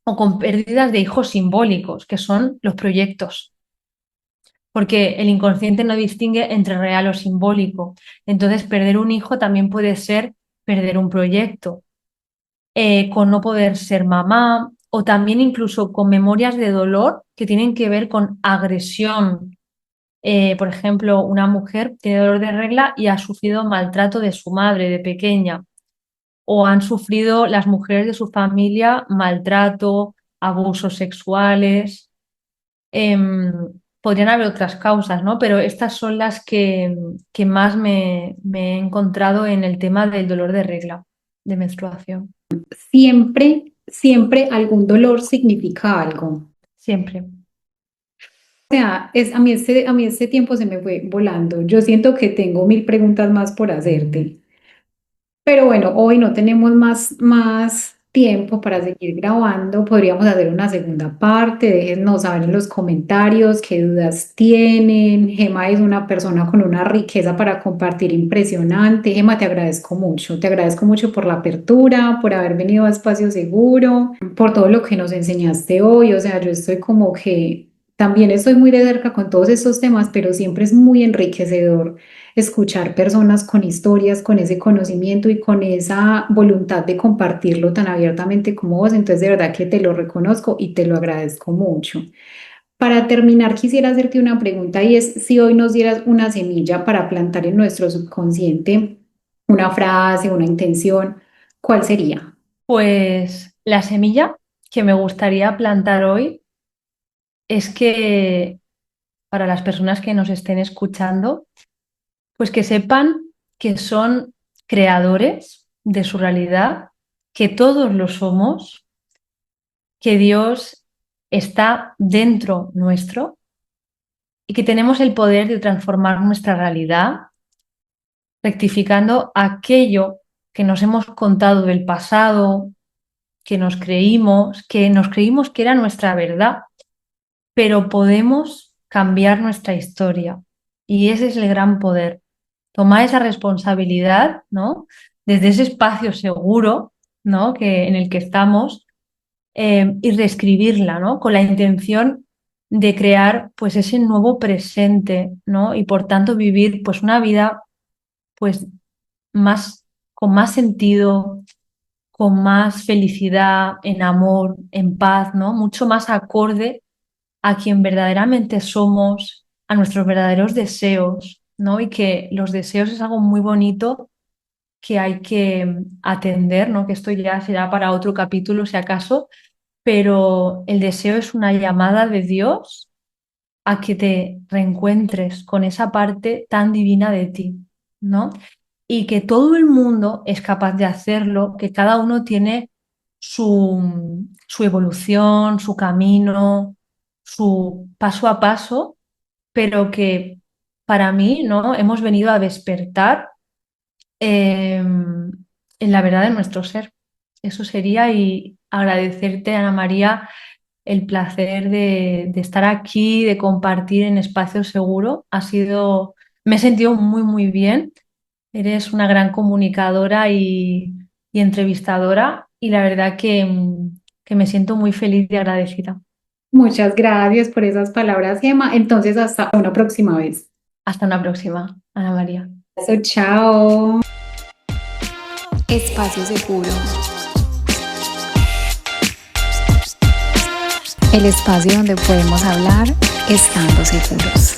S2: o con pérdidas de hijos simbólicos, que son los proyectos, porque el inconsciente no distingue entre real o simbólico. Entonces, perder un hijo también puede ser perder un proyecto, con no poder ser mamá, o también incluso con memorias de dolor que tienen que ver con agresión. Por ejemplo, una mujer tiene dolor de regla y ha sufrido maltrato de su madre de pequeña o han sufrido las mujeres de su familia maltrato, abusos sexuales. Em, Podrían haber otras causas, ¿no? Pero estas son las que más me he encontrado en el tema del dolor de regla, de menstruación.
S1: Siempre, siempre algún dolor significa algo. O
S2: Siempre.
S1: sea, a mí este tiempo se me fue volando. Yo siento que tengo mil preguntas más por hacerte. Pero bueno, hoy no tenemos más tiempo para seguir grabando. Podríamos hacer una segunda parte. Déjenos saber en los comentarios qué dudas tienen. Gema es una persona con una riqueza para compartir impresionante. Gema, te agradezco mucho. Te agradezco mucho por la apertura, por haber venido a Espacio Seguro, por todo lo que nos enseñaste hoy. O sea, yo estoy como que también estoy muy de cerca con todos estos temas, pero siempre es muy enriquecedor escuchar personas con historias, con ese conocimiento y con esa voluntad de compartirlo tan abiertamente como vos. Entonces, de verdad que te lo reconozco y te lo agradezco mucho. Para terminar, quisiera hacerte una pregunta y es si hoy nos dieras una semilla para plantar en nuestro subconsciente, una frase, una intención, ¿cuál sería?
S2: Pues la semilla que me gustaría plantar hoy es que para las personas que nos estén escuchando, pues que sepan que son creadores de su realidad, que todos lo somos, que Dios está dentro nuestro y que tenemos el poder de transformar nuestra realidad, rectificando aquello que nos hemos contado del pasado, que nos creímos que era nuestra verdad, pero podemos cambiar nuestra historia. Y ese es el gran poder. Tomar esa responsabilidad, ¿no? Desde ese espacio seguro, ¿no? En el que estamos, y reescribirla, ¿no? Con la intención de crear, pues, ese nuevo presente, ¿no? Y por tanto vivir, pues, una vida, pues, más, con más sentido, con más felicidad, en amor, en paz, ¿no? Mucho más acorde a quien verdaderamente somos, a nuestros verdaderos deseos, ¿no? Y que los deseos es algo muy bonito que hay que atender, ¿no? Que esto ya será para otro capítulo, si acaso, pero el deseo es una llamada de Dios a que te reencuentres con esa parte tan divina de ti, ¿no? Y que todo el mundo es capaz de hacerlo, que cada uno tiene su evolución, su camino, su paso a paso, pero que para mí, ¿no? Hemos venido a despertar, en la verdad de nuestro ser. Eso sería, y agradecerte, Ana María, el placer de estar aquí, de compartir en espacio seguro. Me he sentido muy, muy bien. Eres una gran comunicadora y entrevistadora y la verdad que me siento muy feliz y agradecida.
S1: Muchas gracias por esas palabras, Gemma. Entonces, hasta una próxima vez.
S2: Hasta una próxima, Ana María.
S1: Eso, chao.
S3: Espacio seguro. El espacio donde podemos hablar estando seguros.